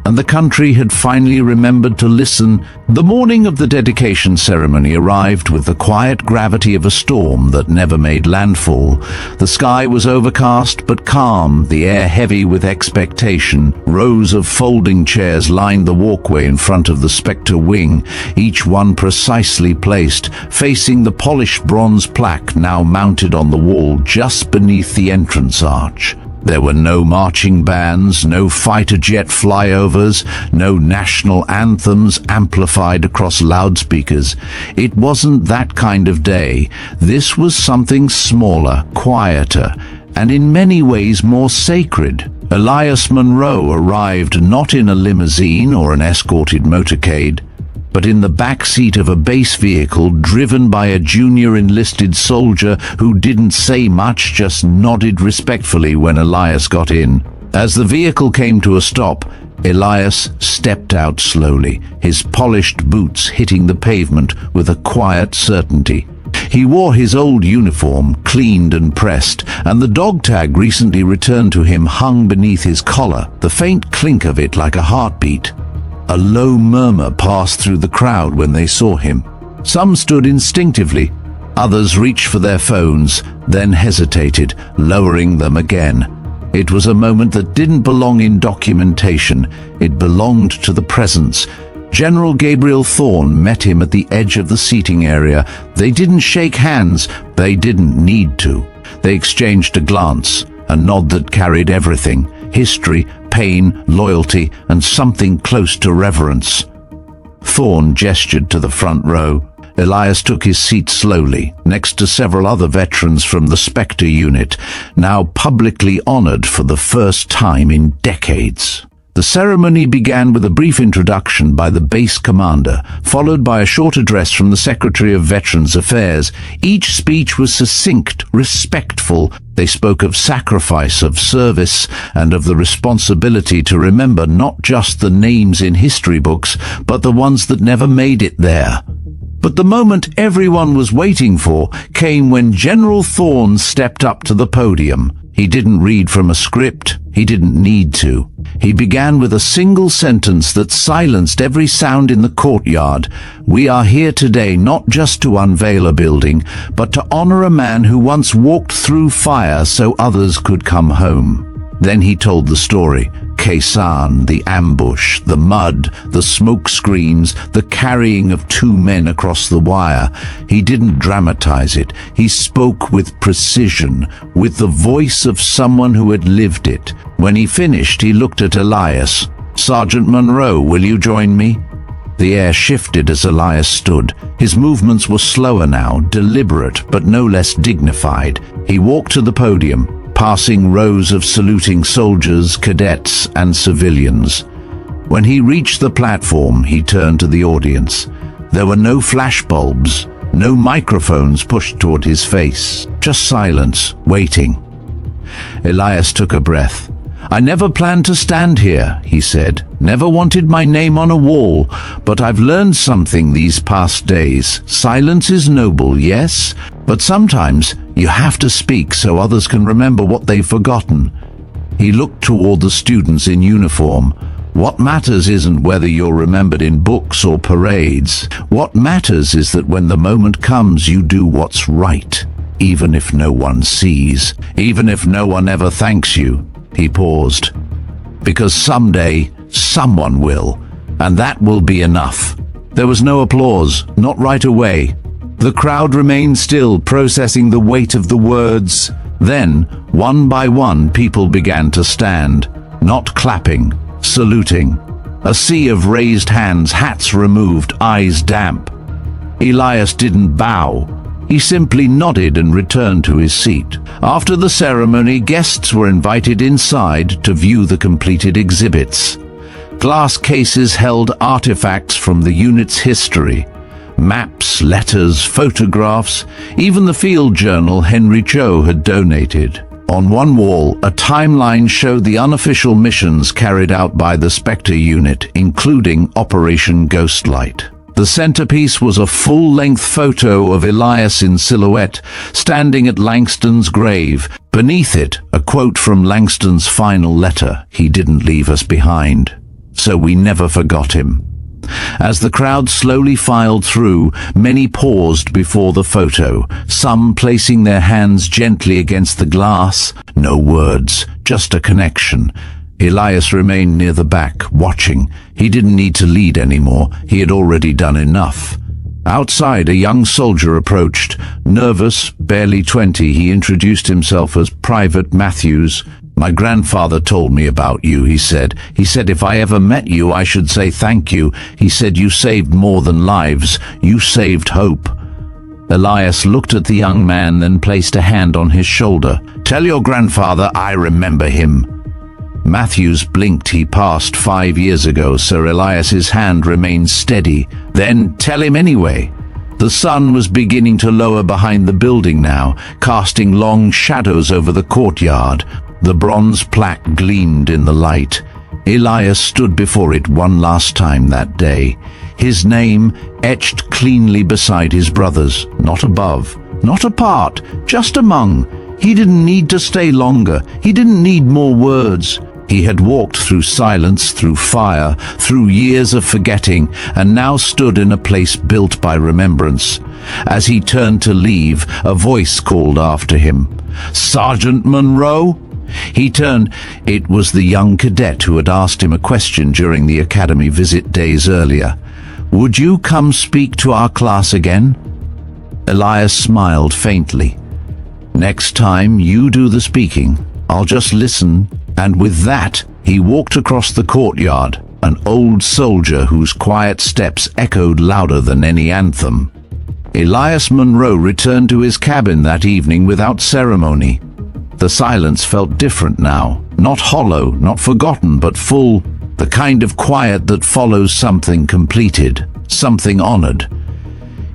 And the country had finally remembered to listen. The morning of the dedication ceremony arrived with the quiet gravity of a storm that never made landfall. The sky was overcast but calm, the air heavy with expectation. Rows of folding chairs lined the walkway in front of the Spectre wing, each one precisely placed, facing the polished bronze plaque now mounted on the wall just beneath the entrance arch. There were no marching bands, no fighter jet flyovers, no national anthems amplified across loudspeakers. It wasn't that kind of day. This was something smaller, quieter, and in many ways more sacred. Elias Monroe arrived not in a limousine or an escorted motorcade, but in the back seat of a base vehicle driven by a junior enlisted soldier who didn't say much, just nodded respectfully when Elias got in. As the vehicle came to a stop, Elias stepped out slowly, his polished boots hitting the pavement with a quiet certainty. He wore his old uniform, cleaned and pressed, and the dog tag recently returned to him hung beneath his collar, the faint clink of it like a heartbeat. A low murmur passed through the crowd when they saw him. Some stood instinctively, others reached for their phones, then hesitated, lowering them again. It was a moment that didn't belong in documentation, it belonged to the presence. General Gabriel Thorne met him at the edge of the seating area. They didn't shake hands, they didn't need to. They exchanged a glance, a nod that carried everything: history, pain, loyalty, and something close to reverence. Thorne gestured to the front row. Elias took his seat slowly, next to several other veterans from the Spectre unit, now publicly honored for the first time in decades. The ceremony began with a brief introduction by the base commander, followed by a short address from the Secretary of Veterans Affairs. Each speech was succinct, respectful. They spoke of sacrifice, of service, and of the responsibility to remember not just the names in history books, but the ones that never made it there. But the moment everyone was waiting for came when General Thorne stepped up to the podium. He didn't read from a script. He didn't need to. He began with a single sentence that silenced every sound in the courtyard. "We are here today not just to unveil a building, but to honor a man who once walked through fire so others could come home." Then he told the story. Kaysan, the ambush, the mud, the smoke screens, the carrying of two men across the wire. He didn't dramatize it. He spoke with precision, with the voice of someone who had lived it. When he finished, he looked at Elias. "Sergeant Monroe, will you join me?" The air shifted as Elias stood. His movements were slower now, deliberate, but no less dignified. He walked to the podium, passing rows of saluting soldiers, cadets, and civilians. When he reached the platform, he turned to the audience. There were no flashbulbs, no microphones pushed toward his face, just silence, waiting. Elias took a breath. "I never planned to stand here," he said. "Never wanted my name on a wall, but I've learned something these past days. Silence is noble, yes, but sometimes you have to speak so others can remember what they've forgotten." He looked toward the students in uniform. "What matters isn't whether you're remembered in books or parades. What matters is that when the moment comes, you do what's right, even if no one sees, even if no one ever thanks you." He paused. "Because someday, someone will, and that will be enough." There was no applause, not right away. The crowd remained still, processing the weight of the words. Then, one by one, people began to stand, not clapping, saluting. A sea of raised hands, hats removed, eyes damp. Elias didn't bow. He simply nodded and returned to his seat. After the ceremony, guests were invited inside to view the completed exhibits. Glass cases held artifacts from the unit's history. Maps, letters, photographs, even the field journal Henry Cho had donated. On one wall, a timeline showed the unofficial missions carried out by the Spectre unit, including Operation Ghostlight. The centerpiece was a full-length photo of Elias in silhouette, standing at Langston's grave. Beneath it, a quote from Langston's final letter: "He didn't leave us behind, so we never forgot him." As the crowd slowly filed through, many paused before the photo, some placing their hands gently against the glass. No words, just a connection. Elias remained near the back, watching. He didn't need to lead anymore. He had already done enough. Outside, a young soldier approached. Nervous, barely 20, he introduced himself as Private Matthews. "My grandfather told me about you," he said. "He said if I ever met you, I should say thank you. He said you saved more than lives. You saved hope." Elias looked at the young man, then placed a hand on his shoulder. "Tell your grandfather I remember him." Matthews blinked. He passed 5 years ago, Sir Elias's hand remained steady. "Then tell him anyway." The sun was beginning to lower behind the building now, casting long shadows over the courtyard. The bronze plaque gleamed in the light. Elias stood before it one last time that day, his name etched cleanly beside his brother's, not above, not apart, just among. He didn't need to stay longer. He didn't need more words. He had walked through silence, through fire, through years of forgetting, and now stood in a place built by remembrance. As he turned to leave, a voice called after him, "Sergeant Monroe?" He turned. It was the young cadet who had asked him a question during the academy visit days earlier. "Would you come speak to our class again?" Elias smiled faintly. "Next time you do the speaking, I'll just listen." And with that, he walked across the courtyard, an old soldier whose quiet steps echoed louder than any anthem. Elias Monroe returned to his cabin that evening without ceremony. The silence felt different now, not hollow, not forgotten, but full, the kind of quiet that follows something completed, something honored.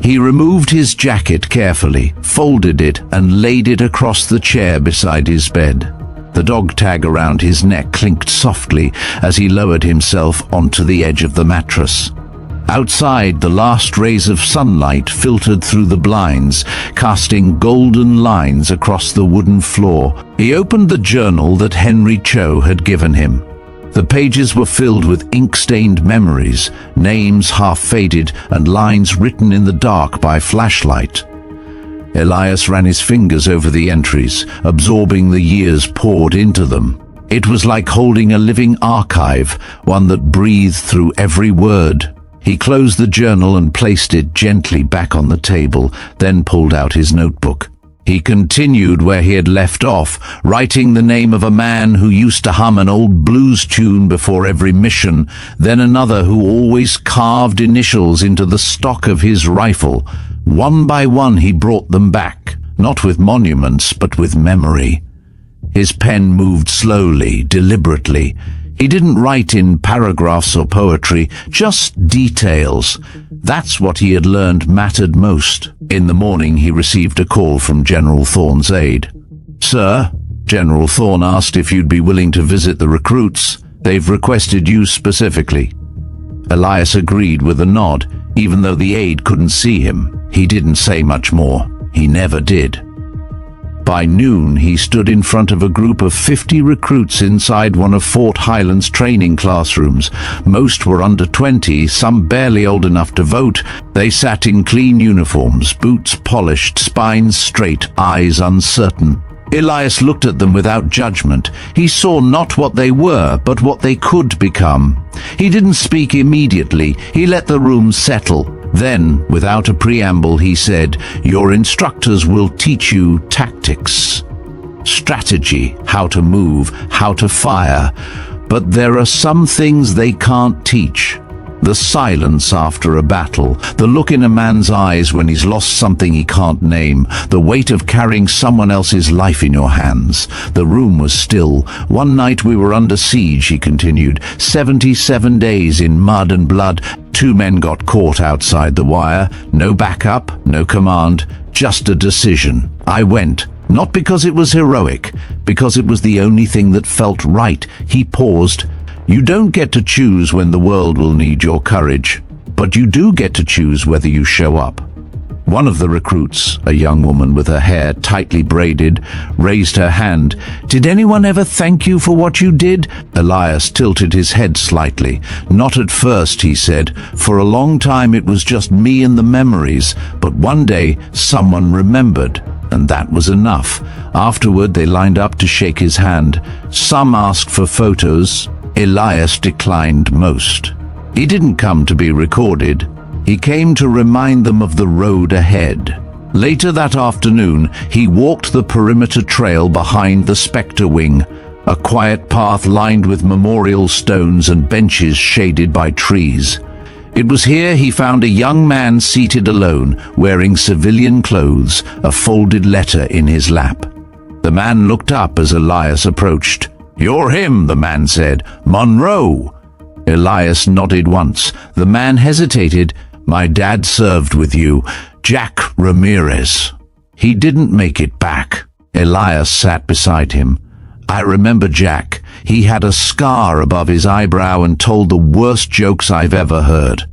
He removed his jacket carefully, folded it, and laid it across the chair beside his bed. The dog tag around his neck clinked softly as he lowered himself onto the edge of the mattress. Outside, the last rays of sunlight filtered through the blinds, casting golden lines across the wooden floor. He opened the journal that Henry Cho had given him. The pages were filled with ink-stained memories, names half-faded, and lines written in the dark by flashlight. Elias ran his fingers over the entries, absorbing the years poured into them. It was like holding a living archive, one that breathed through every word. He closed the journal and placed it gently back on the table, then pulled out his notebook. He continued where he had left off, writing the name of a man who used to hum an old blues tune before every mission, then another who always carved initials into the stock of his rifle. One by one he brought them back, not with monuments, but with memory. His pen moved slowly, deliberately. He didn't write in paragraphs or poetry, just details. That's what he had learned mattered most. In the morning he received a call from General Thorne's aide. "Sir," General Thorne asked if you'd be willing to visit the recruits. "They've requested you specifically." Elias agreed with a nod, even though the aide couldn't see him. He didn't say much more. He never did. By noon, he stood in front of a group of 50 recruits inside one of Fort Highland's training classrooms. Most were under 20, some barely old enough to vote. They sat in clean uniforms, boots polished, spines straight, eyes uncertain. Elias looked at them without judgment. He saw not what they were, but what they could become. He didn't speak immediately. He let the room settle. Then, without a preamble, he said, "Your instructors will teach you tactics, strategy, how to move, how to fire. But there are some things they can't teach. The silence after a battle, the look in a man's eyes when he's lost something he can't name, the weight of carrying someone else's life in your hands." The room was still. "One night we were under siege," he continued. 77 days in mud and blood. 2 men got caught outside the wire. No backup, no command, just a decision. I went. Not because it was heroic, because it was the only thing that felt right." He paused. "You don't get to choose when the world will need your courage, but you do get to choose whether you show up." One of the recruits, a young woman with her hair tightly braided, raised her hand. "Did anyone ever thank you for what you did?" Elias tilted his head slightly. "Not at first," he said. "For a long time it was just me and the memories, but one day someone remembered, and that was enough." Afterward they lined up to shake his hand. Some asked for photos. Elias declined most. He didn't come to be recorded. He came to remind them of the road ahead. Later that afternoon, he walked the perimeter trail behind the Spectre Wing, a quiet path lined with memorial stones and benches shaded by trees. It was here he found a young man seated alone, wearing civilian clothes, a folded letter in his lap. The man looked up as Elias approached. "You're him," the man said. "Monroe." Elias nodded once. The man hesitated. "My dad served with you, Jack Ramirez." "He didn't make it back." Elias sat beside him. I remember Jack. He had a scar above his eyebrow and told the worst jokes I've ever heard."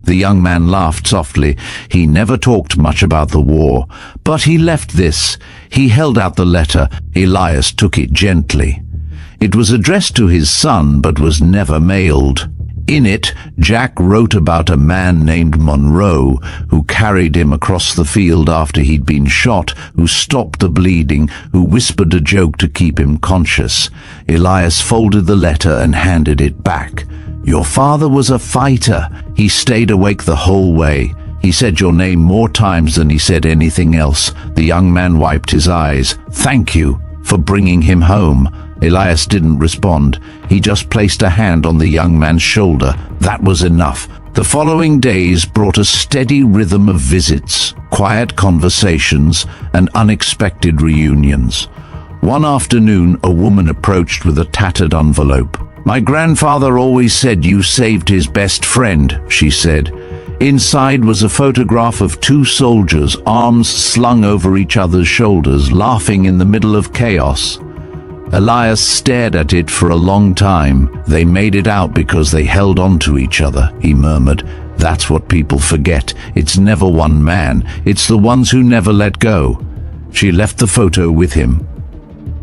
The young man laughed softly. He never talked much about the war, but he left this. He held out the letter. Elias took it gently. It was addressed to his son, but was never mailed. In it, Jack wrote about a man named Monroe, who carried him across the field after he'd been shot, who stopped the bleeding, who whispered a joke to keep him conscious. Elias folded the letter and handed it back. "Your father was a fighter. He stayed awake the whole way. He said your name more times than he said anything else." The young man wiped his eyes. "Thank you for bringing him home." Elias didn't respond. He just placed a hand on the young man's shoulder. That was enough. The following days brought a steady rhythm of visits, quiet conversations, and unexpected reunions. One afternoon, a woman approached with a tattered envelope. "My grandfather always said you saved his best friend," she said. Inside was a photograph of two soldiers, arms slung over each other's shoulders, laughing in the middle of chaos. Elias stared at it for a long time. "They made it out because they held on to each other," he murmured. "That's what people forget. It's never one man. It's the ones who never let go." She left the photo with him.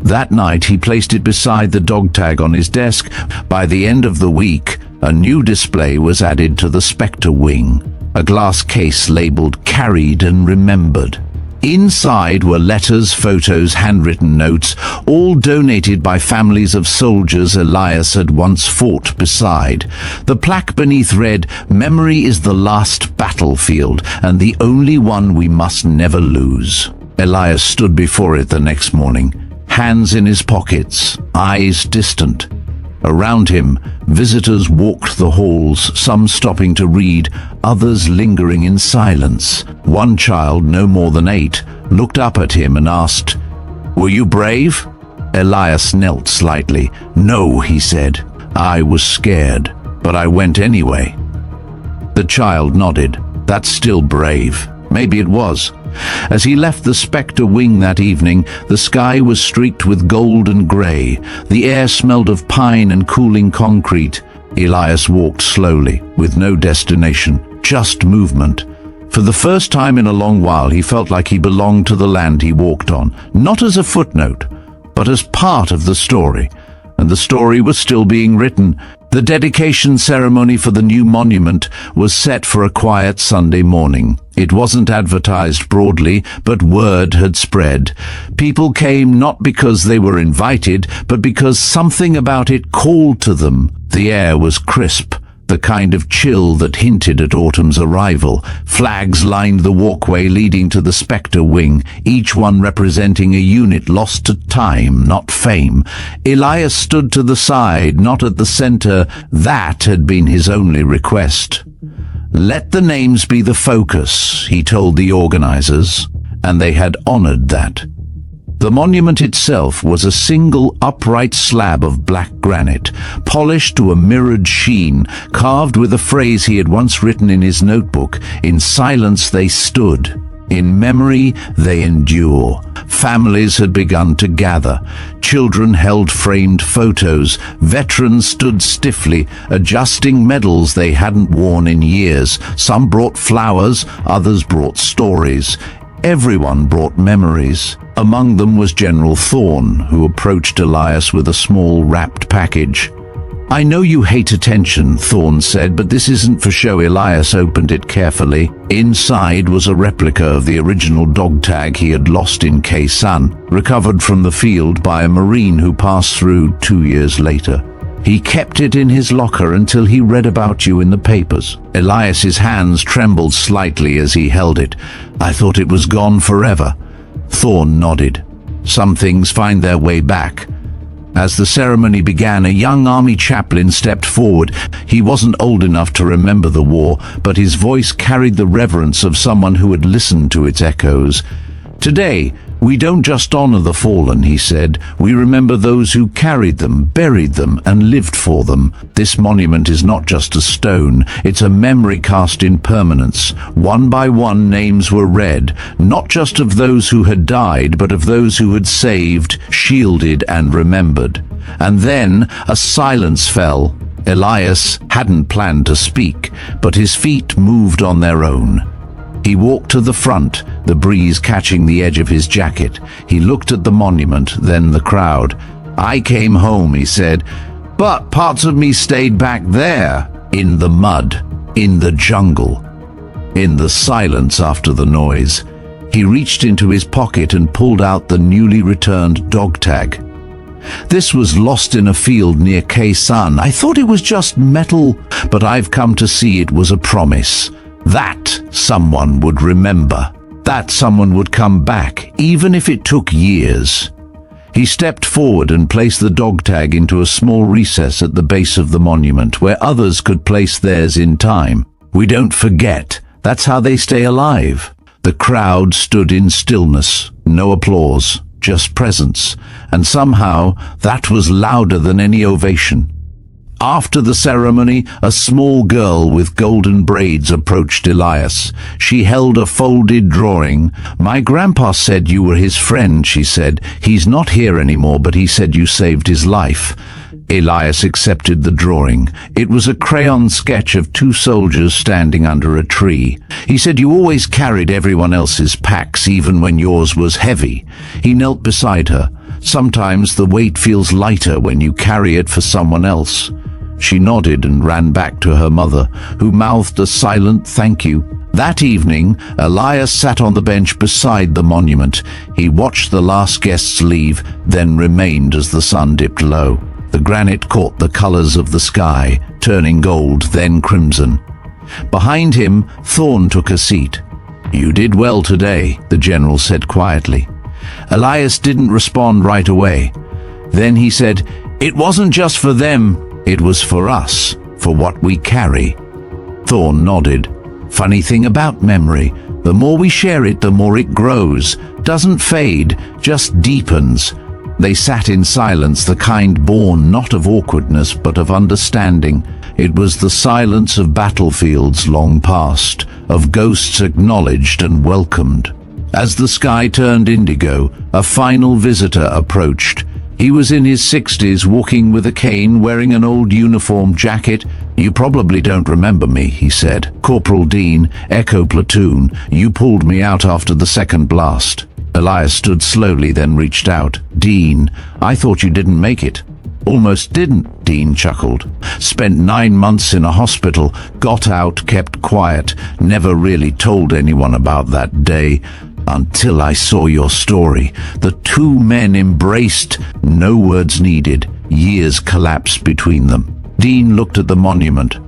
That night he placed it beside the dog tag on his desk. By the end of the week, a new display was added to the Spectre wing, a glass case labeled "Carried and Remembered." Inside were letters, photos, handwritten notes, all donated by families of soldiers Elias had once fought beside. The plaque beneath read, "Memory is the last battlefield, and the only one we must never lose." Elias stood before it the next morning, hands in his pockets, eyes distant. Around him, visitors walked the halls, some stopping to read, others lingering in silence. One child, no more than 8, looked up at him and asked, "Were you brave?" Elias knelt slightly. "No," he said. "I was scared, but I went anyway." The child nodded. "That's still brave." Maybe it was. As he left the Spectre wing that evening, the sky was streaked with gold and grey. The air smelled of pine and cooling concrete. Elias walked slowly, with no destination, just movement. For the first time in a long while, he felt like he belonged to the land he walked on, not as a footnote, but as part of the story. And the story was still being written. The dedication ceremony for the new monument was set for a quiet Sunday morning. It wasn't advertised broadly, but word had spread. People came not because they were invited, but because something about it called to them. The air was crisp, the kind of chill that hinted at autumn's arrival. Flags lined the walkway leading to the Spectre wing, each one representing a unit lost to time, not fame. Elias stood to the side, not at the center. That had been his only request. "Let the names be the focus," he told the organizers, and they had honored that. The monument itself was a single upright slab of black granite, polished to a mirrored sheen, carved with a phrase he had once written in his notebook. "In silence they stood. In memory they endure." Families had begun to gather. Children held framed photos. Veterans stood stiffly, adjusting medals they hadn't worn in years. Some brought flowers, others brought stories. Everyone brought memories. Among them was General Thorne, who approached Elias with a small wrapped package. "I know you hate attention," Thorne said, "but this isn't for show." Elias opened it carefully. Inside was a replica of the original dog tag he had lost in Khe Sanh, recovered from the field by a Marine who passed through 2 years later. "He kept it in his locker until he read about you in the papers." Elias's hands trembled slightly as he held it. "I thought it was gone forever." Thorne nodded. "Some things find their way back." As the ceremony began, a young army chaplain stepped forward. He wasn't old enough to remember the war, but his voice carried the reverence of someone who had listened to its echoes. "Today, "We don't just honor the fallen," he said. "We remember those who carried them, buried them, and lived for them. This monument is not just a stone, it's a memory cast in permanence. One by one names were read, not just of those who had died, but of those who had saved, shielded, and remembered." And then a silence fell. Elias hadn't planned to speak, but his feet moved on their own. He walked to the front, the breeze catching the edge of his jacket. He looked at the monument, then the crowd. "I came home," he said, "but parts of me stayed back there, in the mud, in the jungle." In the silence after the noise, he reached into his pocket and pulled out the newly returned dog tag. "This was lost in a field near Khe-Sun. I thought it was just metal, but I've come to see it was a promise. That someone would remember. That someone would come back, even if it took years." He stepped forward and placed the dog tag into a small recess at the base of the monument, where others could place theirs in time. "We don't forget. That's how they stay alive." The crowd stood in stillness, no applause, just presence, and somehow that was louder than any ovation. After the ceremony, a small girl with golden braids approached Elias. She held a folded drawing. "My grandpa said you were his friend," she said. "He's not here anymore, but he said you saved his life." Elias accepted the drawing. It was a crayon sketch of two soldiers standing under a tree. He said, "You always carried everyone else's packs, even when yours was heavy." He knelt beside her. "Sometimes the weight feels lighter when you carry it for someone else." She nodded and ran back to her mother, who mouthed a silent thank you. That evening, Elias sat on the bench beside the monument. He watched the last guests leave, then remained as the sun dipped low. The granite caught the colors of the sky, turning gold, then crimson. Behind him, Thorn took a seat. "You did well today," the general said quietly. Elias didn't respond right away. Then he said, "It wasn't just for them. It was for us, for what we carry." Thorn nodded. "Funny thing about memory, the more we share it, the more it grows. Doesn't fade, just deepens." They sat in silence, the kind born not of awkwardness but of understanding. It was the silence of battlefields long past, of ghosts acknowledged and welcomed. As the sky turned indigo, a final visitor approached. He was in his 60s, walking with a cane, wearing an old uniform jacket. "You probably don't remember me," he said. "Corporal Dean, Echo Platoon. You pulled me out after the second blast." Elias stood slowly, then reached out. "Dean, I thought you didn't make it." "Almost didn't," Dean chuckled. "Spent 9 months in a hospital, got out, kept quiet, never really told anyone about that day. Until I saw your story. The two men embraced, no words needed. Years collapsed between them." Dean looked at the monument.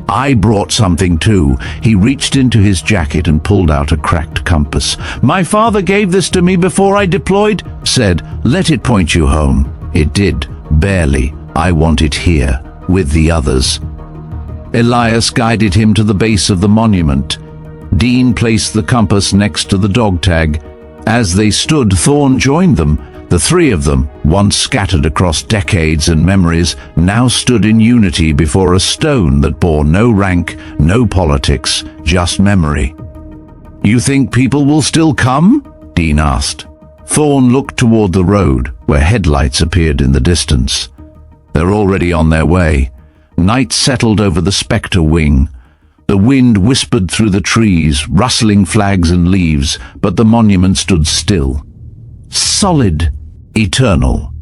"I brought something too." He reached into his jacket and pulled out a cracked compass. "My father gave this to me before I deployed," said, "Let it point you home." It did, barely. "I want it here, with the others." Elias guided him to the base of the monument. Dean placed the compass next to the dog tag. As they stood, Thorn joined them. The three of them, once scattered across decades and memories, now stood in unity before a stone that bore no rank, no politics, just memory. "You think people will still come?" Dean asked. Thorn looked toward the road, where headlights appeared in the distance. "They're already on their way." Night settled over the Spectre wing. The wind whispered through the trees, rustling flags and leaves, but the monument stood still. Solid, eternal.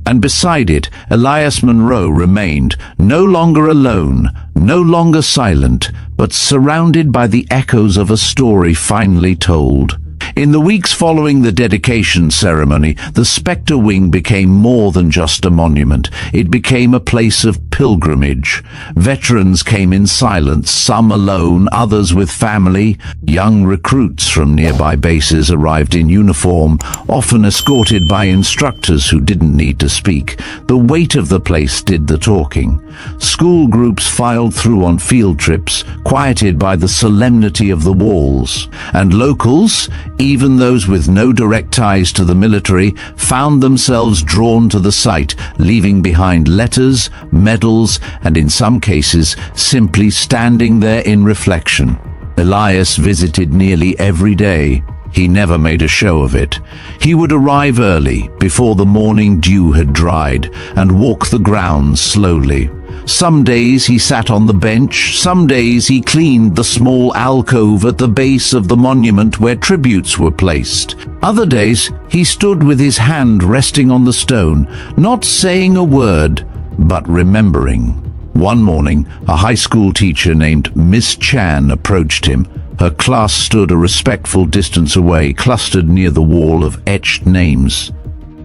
And beside it, Elias Monroe remained, no longer alone, no longer silent, but surrounded by the echoes of a story finally told. In the weeks following the dedication ceremony, the Spectre Wing became more than just a monument. It became a place of pilgrimage. Veterans came in silence, some alone, others with family. Young recruits from nearby bases arrived in uniform, often escorted by instructors who didn't need to speak. The weight of the place did the talking. School groups filed through on field trips, quieted by the solemnity of the walls. And locals, Even those with no direct ties to the military found themselves drawn to the site, leaving behind letters, medals, and in some cases, simply standing there in reflection. Elias visited nearly every day. He never made a show of it. He would arrive early, before the morning dew had dried, and walk the grounds slowly. Some days he sat on the bench, some days he cleaned the small alcove at the base of the monument where tributes were placed. Other days he stood with his hand resting on the stone, not saying a word, but remembering. One morning, a high school teacher named Miss Chan approached him. Her class stood a respectful distance away, clustered near the wall of etched names.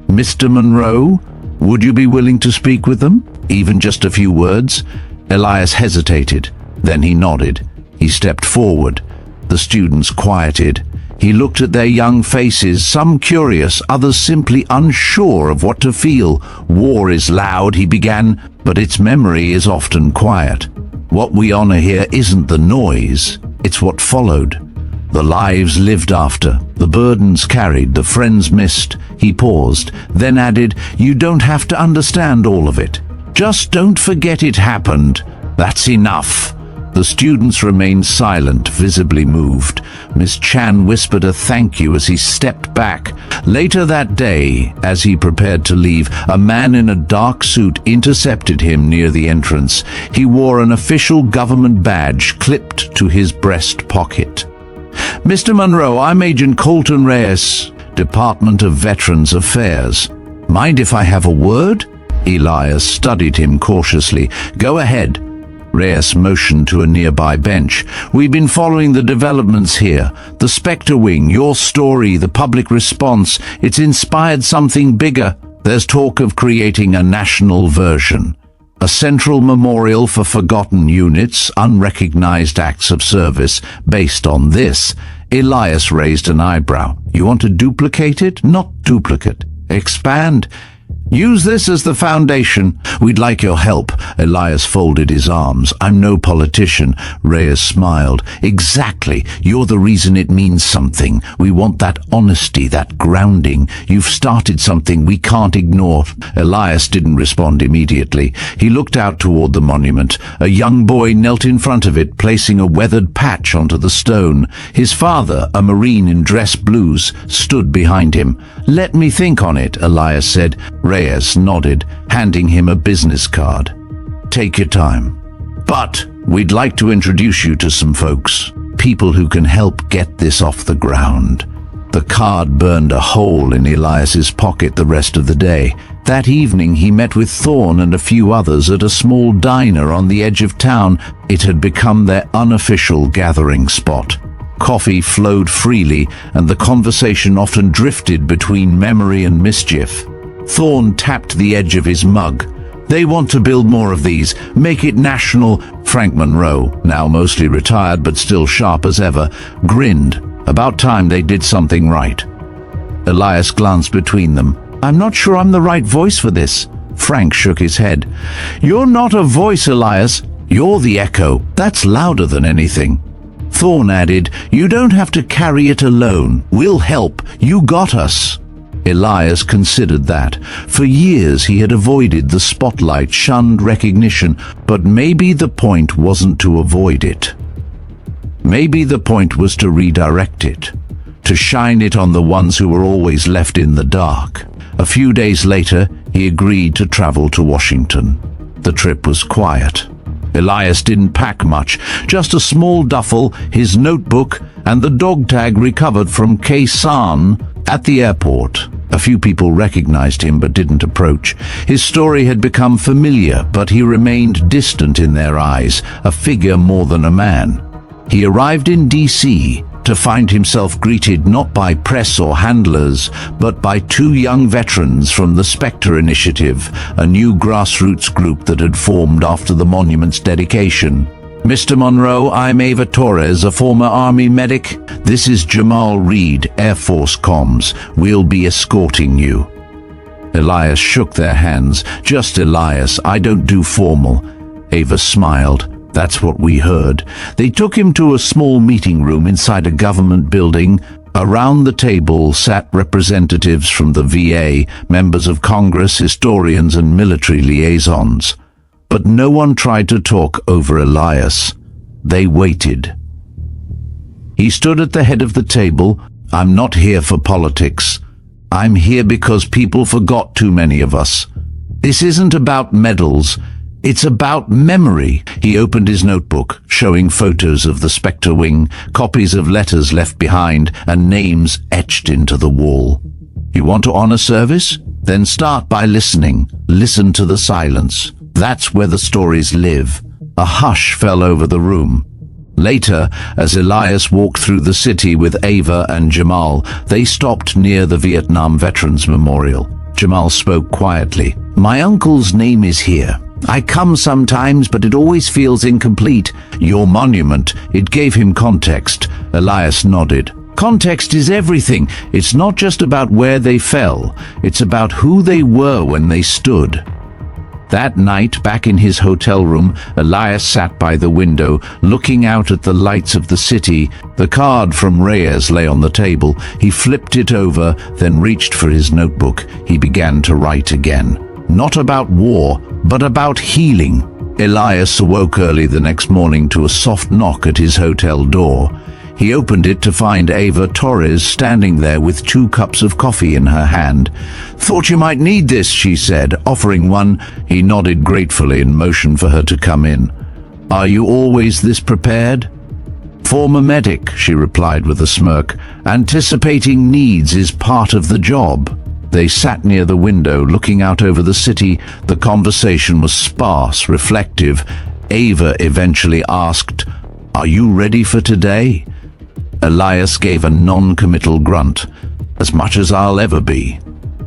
"Mr. Monroe, would you be willing to speak with them? Even just a few words?" Elias hesitated. Then he nodded. He stepped forward. The students quieted. He looked at their young faces, some curious, others simply unsure of what to feel. "War is loud," he began, "but its memory is often quiet. What we honor here isn't the noise, it's what followed. The lives lived after, the burdens carried, the friends missed." He paused, then added, "You don't have to understand all of it. Just don't forget it happened. That's enough." The students remained silent, visibly moved. Miss Chan whispered a thank you as he stepped back. Later that day, as he prepared to leave, a man in a dark suit intercepted him near the entrance. He wore an official government badge clipped to his breast pocket. "Mr. Monroe, I'm Agent Colton Reyes, Department of Veterans Affairs. Mind if I have a word?" Elias studied him cautiously. "Go ahead." Reyes motioned to a nearby bench. "We've been following the developments here. The Spectre Wing, your story, the public response. It's inspired something bigger. There's talk of creating a national version. A central memorial for forgotten units, unrecognized acts of service. Based on this." Elias raised an eyebrow. "You want to duplicate it? Not duplicate. Expand. Use this as the foundation. We'd like your help." Elias folded his arms. "I'm no politician." Reyes smiled. "Exactly. You're the reason it means something. We want that honesty, that grounding. You've started something we can't ignore." Elias didn't respond immediately. He looked out toward the monument. A young boy knelt in front of it, placing a weathered patch onto the stone. His father, a Marine in dress blues, stood behind him. "Let me think on it," Elias said. Reyes nodded, handing him a business card. "Take your time. But we'd like to introduce you to some folks, people who can help get this off the ground." The card burned a hole in Elias's pocket the rest of the day. That evening he met with Thorne and a few others at a small diner on the edge of town. It had become their unofficial gathering spot. Coffee flowed freely, and the conversation often drifted between memory and mischief. Thorne tapped the edge of his mug. "They want to build more of these, make it national." Frank Monroe, now mostly retired but still sharp as ever, grinned. About time they did something right. Elias glanced between them. "I'm not sure I'm the right voice for this." Frank shook his head. "You're not a voice, Elias. You're the echo. That's louder than anything." Thorne added, "You don't have to carry it alone. We'll help. You got us." Elias considered that. For years he had avoided the spotlight, shunned recognition, but maybe the point wasn't to avoid it. Maybe the point was to redirect it, to shine it on the ones who were always left in the dark. A few days later, he agreed to travel to Washington. The trip was quiet. Elias didn't pack much, just a small duffel, his notebook, and the dog tag recovered from Khe-Sanh at the airport. A few people recognized him but didn't approach. His story had become familiar, but he remained distant in their eyes, a figure more than a man. He arrived in D.C. to find himself greeted not by press or handlers, but by two young veterans from the Spectre Initiative, a new grassroots group that had formed after the monument's dedication. "Mr. Monroe, I'm Ava Torres, a former Army medic. This is Jamal Reed, Air Force Comms. We'll be escorting you." Elias shook their hands. "Just Elias, I don't do formal." Ava smiled. "That's what we heard." They took him to a small meeting room inside a government building. Around the table sat representatives from the VA, members of Congress, historians and military liaisons. But no one tried to talk over Elias. They waited. He stood at the head of the table. "I'm not here for politics. I'm here because people forgot too many of us. This isn't about medals. It's about memory." He opened his notebook, showing photos of the Spectre wing, copies of letters left behind, and names etched into the wall. "You want to honor service? Then start by listening. Listen to the silence. That's where the stories live." A hush fell over the room. Later, as Elias walked through the city with Ava and Jamal, they stopped near the Vietnam Veterans Memorial. Jamal spoke quietly. "My uncle's name is here. I come sometimes, but it always feels incomplete." "Your monument, it gave him context." Elias nodded. "Context is everything. It's not just about where they fell. It's about who they were when they stood." That night, back in his hotel room, Elias sat by the window, looking out at the lights of the city. The card from Reyes lay on the table. He flipped it over, then reached for his notebook. He began to write again. Not about war, but about healing. Elias awoke early the next morning to a soft knock at his hotel door. He opened it to find Ava Torres standing there with 2 cups of coffee in her hand. "Thought you might need this," she said, offering one. He nodded gratefully and motioned for her to come in. "Are you always this prepared?" "Former medic," she replied with a smirk. "Anticipating needs is part of the job." They sat near the window, looking out over the city. The conversation was sparse, reflective. Ava eventually asked, "Are you ready for today?" Elias gave a non-committal grunt. "As much as I'll ever be."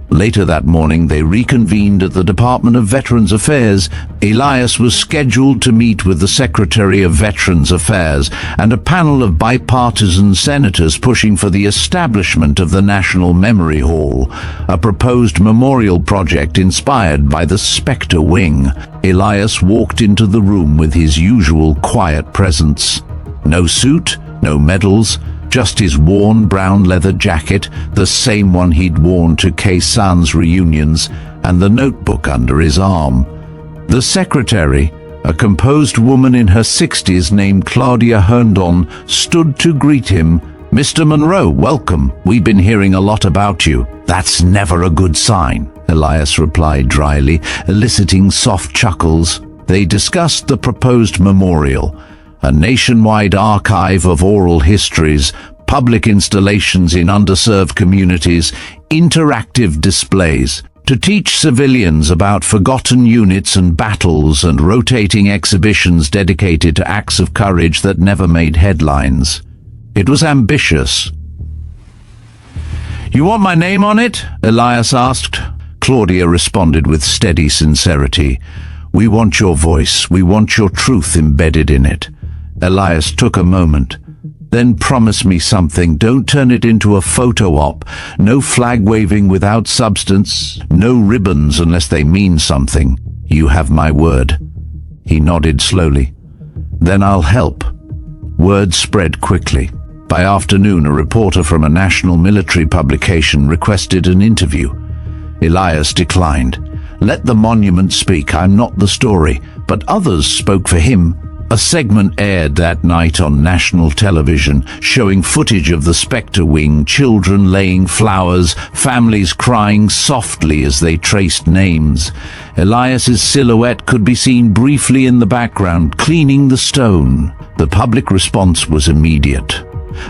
Later that morning, they reconvened at the Department of Veterans Affairs. Elias was scheduled to meet with the Secretary of Veterans Affairs and a panel of bipartisan senators pushing for the establishment of the National Memory Hall, a proposed memorial project inspired by the Spectre wing. Elias walked into the room with his usual quiet presence. No suit, no medals, just his worn brown leather jacket, the same one he'd worn to Khe San's reunions, and the notebook under his arm. The secretary, a composed woman in her 60s named Claudia Herndon, stood to greet him. "Mr. Monroe, welcome. We've been hearing a lot about you." "That's never a good sign," Elias replied dryly, eliciting soft chuckles. They discussed the proposed memorial, a nationwide archive of oral histories, public installations in underserved communities, interactive displays, to teach civilians about forgotten units and battles, and rotating exhibitions dedicated to acts of courage that never made headlines. It was ambitious. "You want my name on it?" Elias asked. Claudia responded with steady sincerity. "We want your voice. We want your truth embedded in it." Elias took a moment. "Then promise me something. Don't turn it into a photo op. No flag waving without substance. No ribbons unless they mean something. You have my word." He nodded slowly. "Then I'll help." Word spread quickly. By afternoon, a reporter from a national military publication requested an interview. Elias declined. "Let the monument speak. I'm not the story." But others spoke for him. A segment aired that night on national television, showing footage of the Spectre wing, children laying flowers, families crying softly as they traced names. Elias's silhouette could be seen briefly in the background, cleaning the stone. The public response was immediate.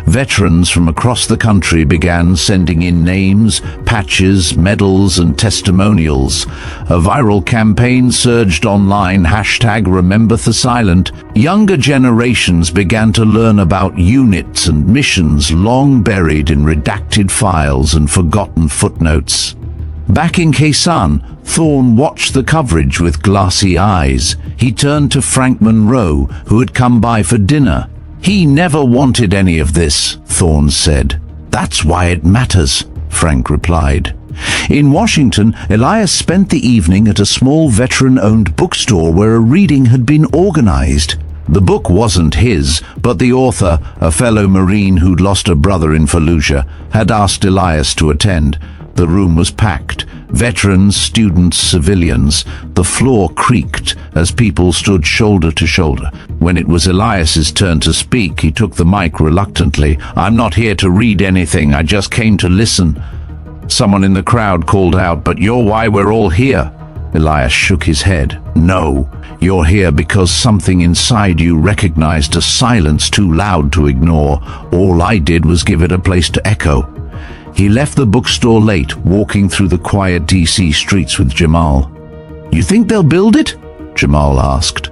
Veterans from across the country began sending in names, patches, medals, and testimonials. A viral campaign surged online, #RememberTheSilent. Younger generations began to learn about units and missions long buried in redacted files and forgotten footnotes. Back in Khe San, Thorne watched the coverage with glassy eyes. He turned to Frank Monroe, who had come by for dinner. "He never wanted any of this," Thorne said. "That's why it matters," Frank replied. In Washington, Elias spent the evening at a small veteran-owned bookstore where a reading had been organized. The book wasn't his, but the author, a fellow Marine who'd lost a brother in Fallujah, had asked Elias to attend. The room was packed. Veterans, students, civilians. The floor creaked as people stood shoulder to shoulder. When it was Elias's turn to speak, he took the mic reluctantly. "I'm not here to read anything, I just came to listen." Someone in the crowd called out, "But you're why we're all here." Elias shook his head. "No, you're here because something inside you recognized a silence too loud to ignore. All I did was give it a place to echo." He left the bookstore late, walking through the quiet DC streets with Jamal. "You think they'll build it?" Jamal asked.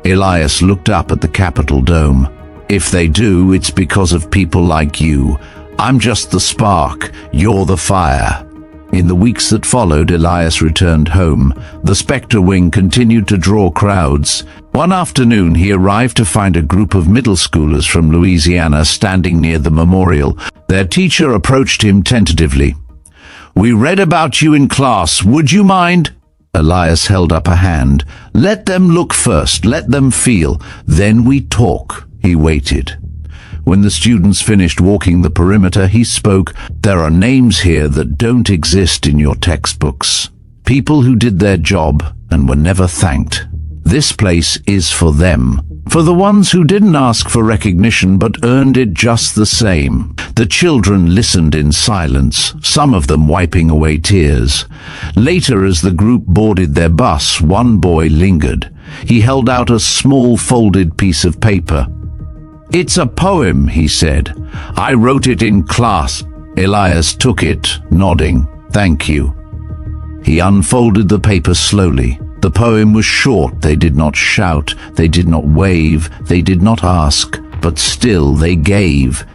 Elias looked up at the Capitol dome. "If they do, it's because of people like you. I'm just the spark, you're the fire." In the weeks that followed, Elias returned home. The Spectre Wing continued to draw crowds. One afternoon, he arrived to find a group of middle schoolers from Louisiana standing near the memorial. Their teacher approached him tentatively. "We read about you in class. Would you mind?" Elias held up a hand. "Let them look first. Let them feel. Then we talk." He waited. When the students finished walking the perimeter, he spoke. "There are names here that don't exist in your textbooks. People who did their job and were never thanked. This place is for them. For the ones who didn't ask for recognition but earned it just the same." The children listened in silence, some of them wiping away tears. Later, as the group boarded their bus, one boy lingered. He held out a small folded piece of paper. "It's a poem," he said. "I wrote it in class." Elias took it, nodding. "Thank you." He unfolded the paper slowly. The poem was short. They did not shout, they did not wave, they did not ask, but still they gave.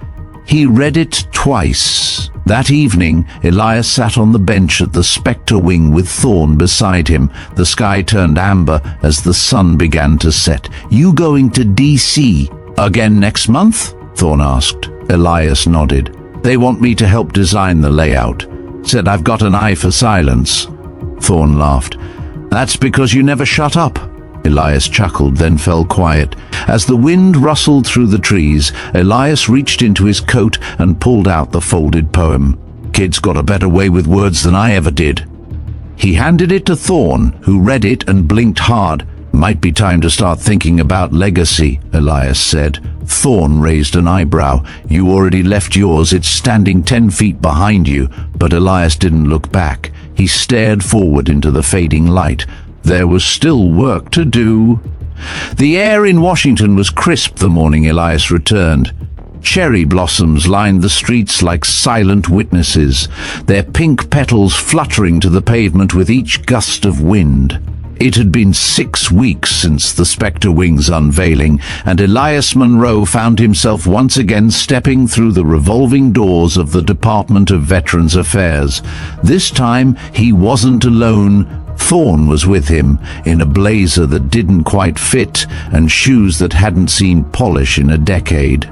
He read it twice. That evening, Elias sat on the bench at the Spectre Wing with Thorn beside him. The sky turned amber as the sun began to set. "You going to DC again next month?" Thorn asked. Elias nodded. "They want me to help design the layout. Said I've got an eye for silence." Thorn laughed. "That's because you never shut up." Elias chuckled, then fell quiet. As the wind rustled through the trees, Elias reached into his coat and pulled out the folded poem. "Kid's got a better way with words than I ever did." He handed it to Thorn, who read it and blinked hard. "Might be time to start thinking about legacy," Elias said. Thorn raised an eyebrow. "You already left yours. It's standing 10 feet behind you." But Elias didn't look back. He stared forward into the fading light. There was still work to do. The air in Washington was crisp the morning Elias returned. Cherry blossoms lined the streets like silent witnesses, their pink petals fluttering to the pavement with each gust of wind. It had been 6 weeks since the Spectre Wing's unveiling, and Elias Monroe found himself once again stepping through the revolving doors of the Department of Veterans Affairs. This time, he wasn't alone. Thorn was with him, in a blazer that didn't quite fit and shoes that hadn't seen polish in a decade.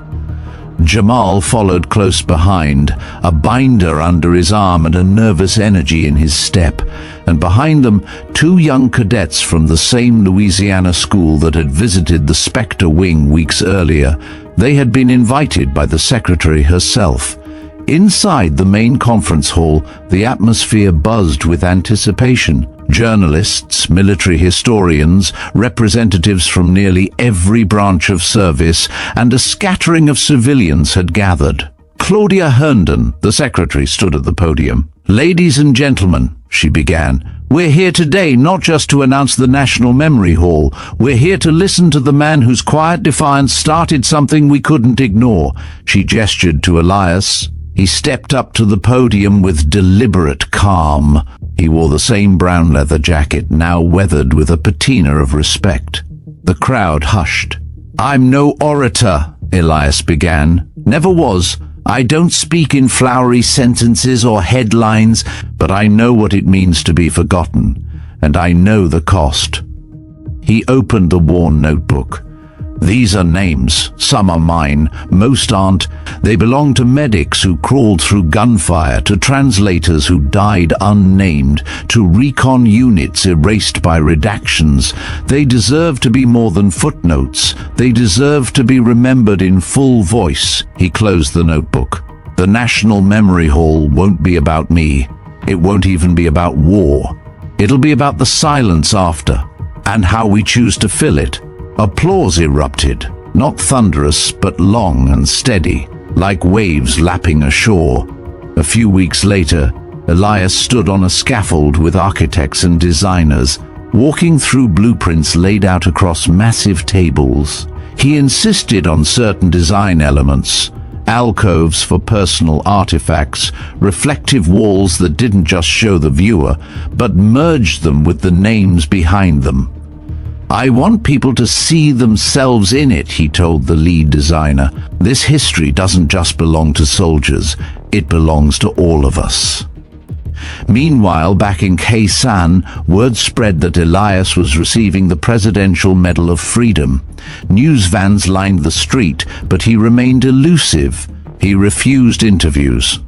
Jamal followed close behind, a binder under his arm and a nervous energy in his step. And behind them, 2 young cadets from the same Louisiana school that had visited the Spectre Wing weeks earlier. They had been invited by the secretary herself. Inside the main conference hall, the atmosphere buzzed with anticipation. Journalists, military historians, representatives from nearly every branch of service, and a scattering of civilians had gathered. Claudia Herndon, the secretary, stood at the podium. "Ladies and gentlemen," she began, "we're here today not just to announce the National Memory Hall. We're here to listen to the man whose quiet defiance started something we couldn't ignore." She gestured to Elias. He stepped up to the podium with deliberate calm. He wore the same brown leather jacket, now weathered with a patina of respect. The crowd hushed. "I'm no orator," Elias began. "Never was. I don't speak in flowery sentences or headlines, but I know what it means to be forgotten, and I know the cost." He opened the worn notebook. These are names. Some are mine, most aren't. They belong to medics who crawled through gunfire, to translators who died unnamed, to recon units erased by redactions. They deserve to be more than footnotes. They deserve to be remembered in full voice. He closed the notebook. The National Memory Hall won't be about me. It won't even be about war. It'll be about the silence after, and how we choose to fill it. Applause erupted, not thunderous, but long and steady, like waves lapping ashore. A few weeks later, Elias stood on a scaffold with architects and designers, walking through blueprints laid out across massive tables. He insisted on certain design elements: alcoves for personal artifacts, reflective walls that didn't just show the viewer, but merged them with the names behind them. "I want people to see themselves in it," he told the lead designer. "This history doesn't just belong to soldiers, it belongs to all of us." Meanwhile, back in Khe-Sanh, word spread that Elias was receiving the Presidential Medal of Freedom. News vans lined the street, but he remained elusive. He refused interviews.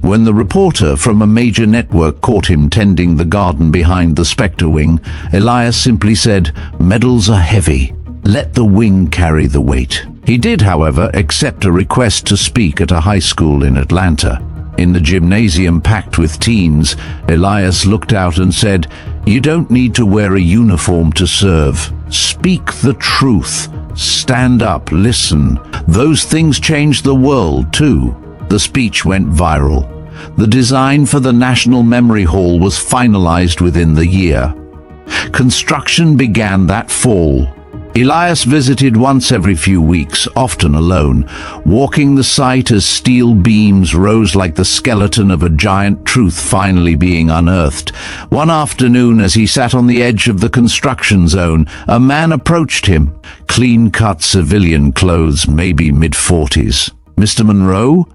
When the reporter from a major network caught him tending the garden behind the Spectre wing, Elias simply said, "Medals are heavy. Let the wing carry the weight." He did, however, accept a request to speak at a high school in Atlanta. In the gymnasium packed with teens, Elias looked out and said, "You don't need to wear a uniform to serve. Speak the truth. Stand up, listen. Those things change the world, too." The speech went viral. The design for the National Memory Hall was finalized within the year. Construction began that fall. Elias visited once every few weeks, often alone, walking the site as steel beams rose like the skeleton of a giant truth finally being unearthed. One afternoon, as he sat on the edge of the construction zone, a man approached him. Clean-cut civilian clothes, maybe mid-40s. "Mr. Monroe?"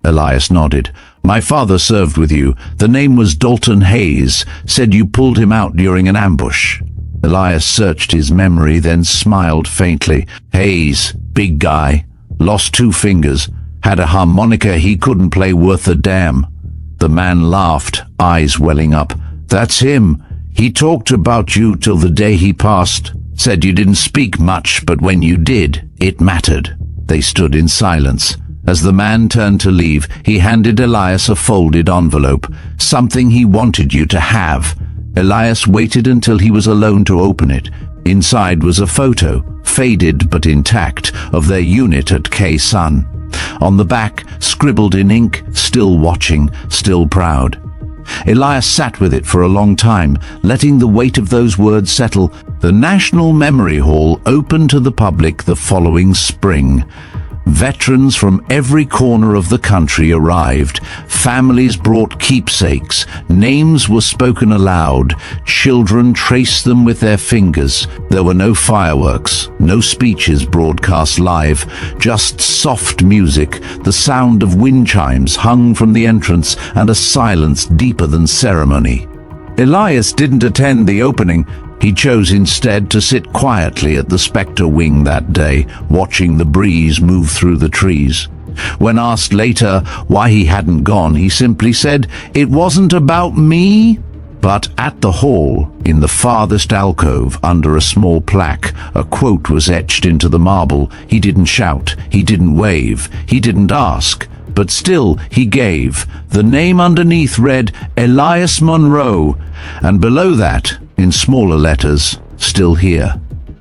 Elias nodded. "My father served with you. The name was Dalton Hayes. Said you pulled him out during an ambush." Elias searched his memory, then smiled faintly. "Hayes, big guy, lost 2 fingers, had a harmonica he couldn't play worth a damn." The man laughed, eyes welling up. "That's him. He talked about you till the day he passed. Said you didn't speak much, but when you did, it mattered." They stood in silence. As the man turned to leave, he handed Elias a folded envelope, "Something he wanted you to have." Elias waited until he was alone to open it. Inside was a photo, faded but intact, of their unit at Khe-Sanh. On the back, scribbled in ink, "Still watching, still proud." Elias sat with it for a long time, letting the weight of those words settle. The National Memory Hall opened to the public the following spring. Veterans from every corner of the country arrived. Families brought keepsakes. Names were spoken aloud. Children traced them with their fingers. There were no fireworks, no speeches broadcast live, just soft music, the sound of wind chimes hung from the entrance, and a silence deeper than ceremony. Elias didn't attend the opening. He chose instead to sit quietly at the Spectre wing that day, watching the breeze move through the trees. When asked later why he hadn't gone, he simply said, "It wasn't about me." But at the hall, in the farthest alcove, under a small plaque, a quote was etched into the marble. He didn't shout, he didn't wave, he didn't ask, but still he gave. The name underneath read, "Elias Monroe," and below that, in smaller letters, "Still here,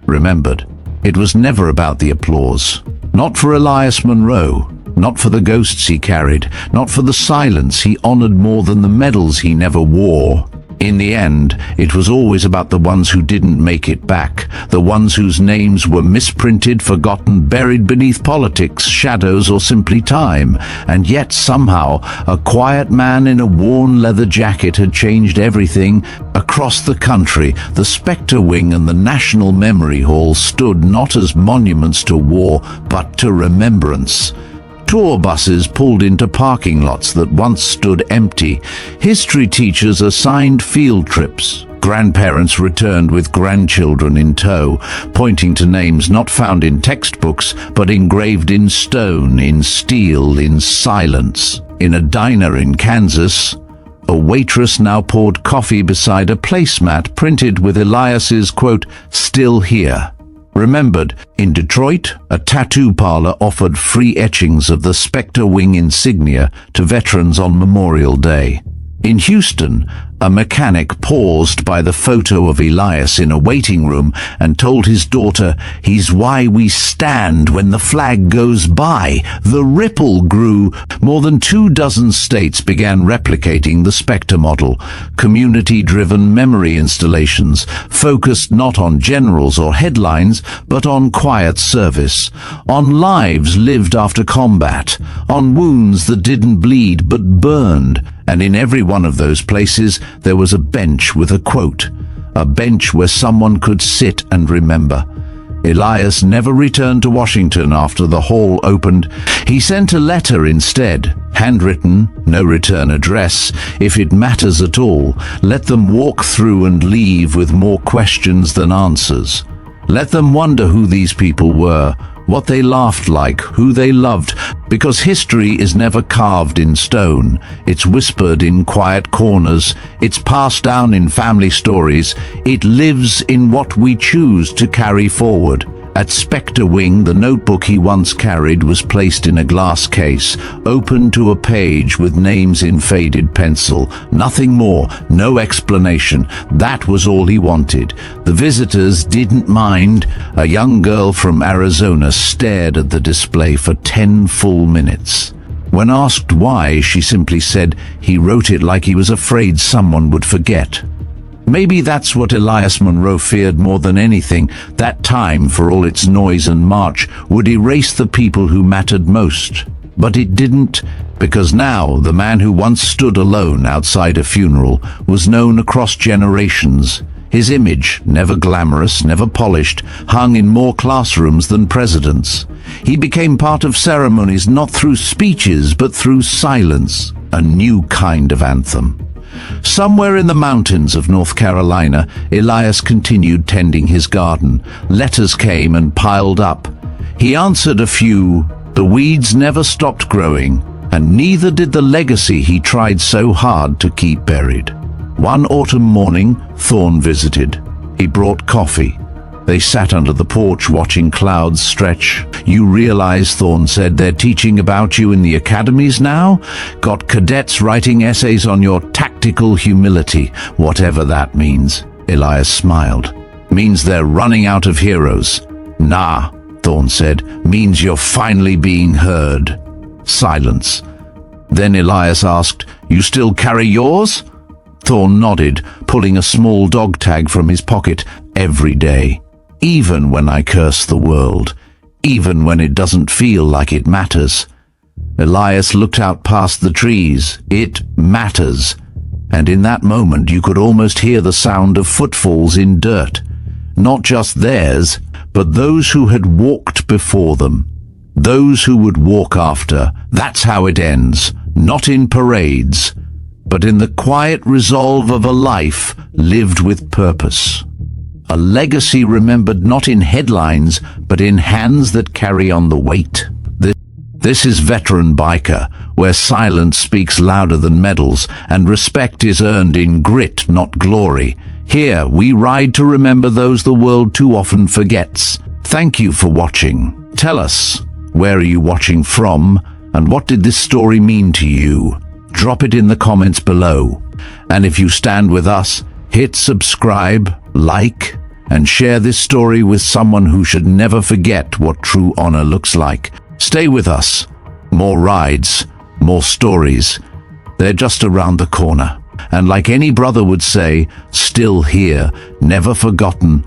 remembered." It was never about the applause. Not for Elias Monroe, not for the ghosts he carried, not for the silence he honored more than the medals he never wore. In the end, it was always about the ones who didn't make it back, the ones whose names were misprinted, forgotten, buried beneath politics, shadows, or simply time. And yet somehow, a quiet man in a worn leather jacket had changed everything. Across the country, the Spectre Wing and the National Memory Hall stood not as monuments to war, but to remembrance. Tour buses pulled into parking lots that once stood empty. History teachers assigned field trips. grandparents returned with grandchildren in tow, pointing to names not found in textbooks, but engraved in stone, in steel, in silence. In a diner in Kansas, a waitress now poured coffee beside a placemat printed with Elias's quote, "Still here." Remembered, in Detroit, a tattoo parlor offered free etchings of the Spectre Wing insignia to veterans on Memorial Day. In Houston, a mechanic paused by the photo of Elias in a waiting room and told his daughter, "He's why we stand when the flag goes by." The ripple grew. More than 24 states began replicating the Spectre model, community-driven memory installations, focused not on generals or headlines, but on quiet service, on lives lived after combat, on wounds that didn't bleed but burned. And in every one of those places, there was a bench with a quote, a bench where someone could sit and remember. Elias never returned to Washington after the hall opened. He sent a letter instead, handwritten, no return address. If it matters at all, let them walk through and leave with more questions than answers. Let them wonder who these people were, what they laughed like, who they loved, because history is never carved in stone. It's whispered in quiet corners. It's passed down in family stories. It lives in what we choose to carry forward. At Spectre Wing, the notebook he once carried was placed in a glass case, open to a page with names in faded pencil. Nothing more, no explanation. That was all he wanted. The visitors didn't mind. A young girl from Arizona stared at the display for 10 full minutes. When asked why, she simply said he wrote it like he was afraid someone would forget. Maybe that's what Elias Monroe feared more than anything. That time, for all its noise and march, would erase the people who mattered most. But it didn't, because now the man who once stood alone outside a funeral was known across generations. His image, never glamorous, never polished, hung in more classrooms than presidents. He became part of ceremonies not through speeches but through silence, a new kind of anthem. Somewhere in the mountains of North Carolina, Elias continued tending his garden. Letters came and piled up. He answered a few. The weeds never stopped growing, and neither did the legacy he tried so hard to keep buried. One autumn morning, Thorne visited. He brought coffee. They sat under the porch watching clouds stretch. "You realize," Thorne said, "they're teaching about you in the academies now? Got cadets writing essays on your tactical humility, whatever that means." Elias smiled. "Means they're running out of heroes." "Nah," Thorne said, "means you're finally being heard." Silence. Then Elias asked, "You still carry yours?" Thorne nodded, pulling a small dog tag from his pocket. "Every day. Even when I curse the world, even when it doesn't feel like it matters." Elias looked out past the trees. It matters. And in that moment you could almost hear the sound of footfalls in dirt. Not just theirs, but those who had walked before them. Those who would walk after. That's how it ends. Not in parades, but in the quiet resolve of a life lived with purpose. A legacy remembered not in headlines, but in hands that carry on the weight. This is Veteran Biker, where silence speaks louder than medals, and respect is earned in grit, not glory. Here, we ride to remember those the world too often forgets. Thank you for watching. Tell us, where are you watching from, and what did this story mean to you? Drop it in the comments below. And if you stand with us, hit subscribe, like, and share this story with someone who should never forget what true honor looks like. Stay with us. More rides, more stories. They're just around the corner. And like any brother would say, still here, never forgotten,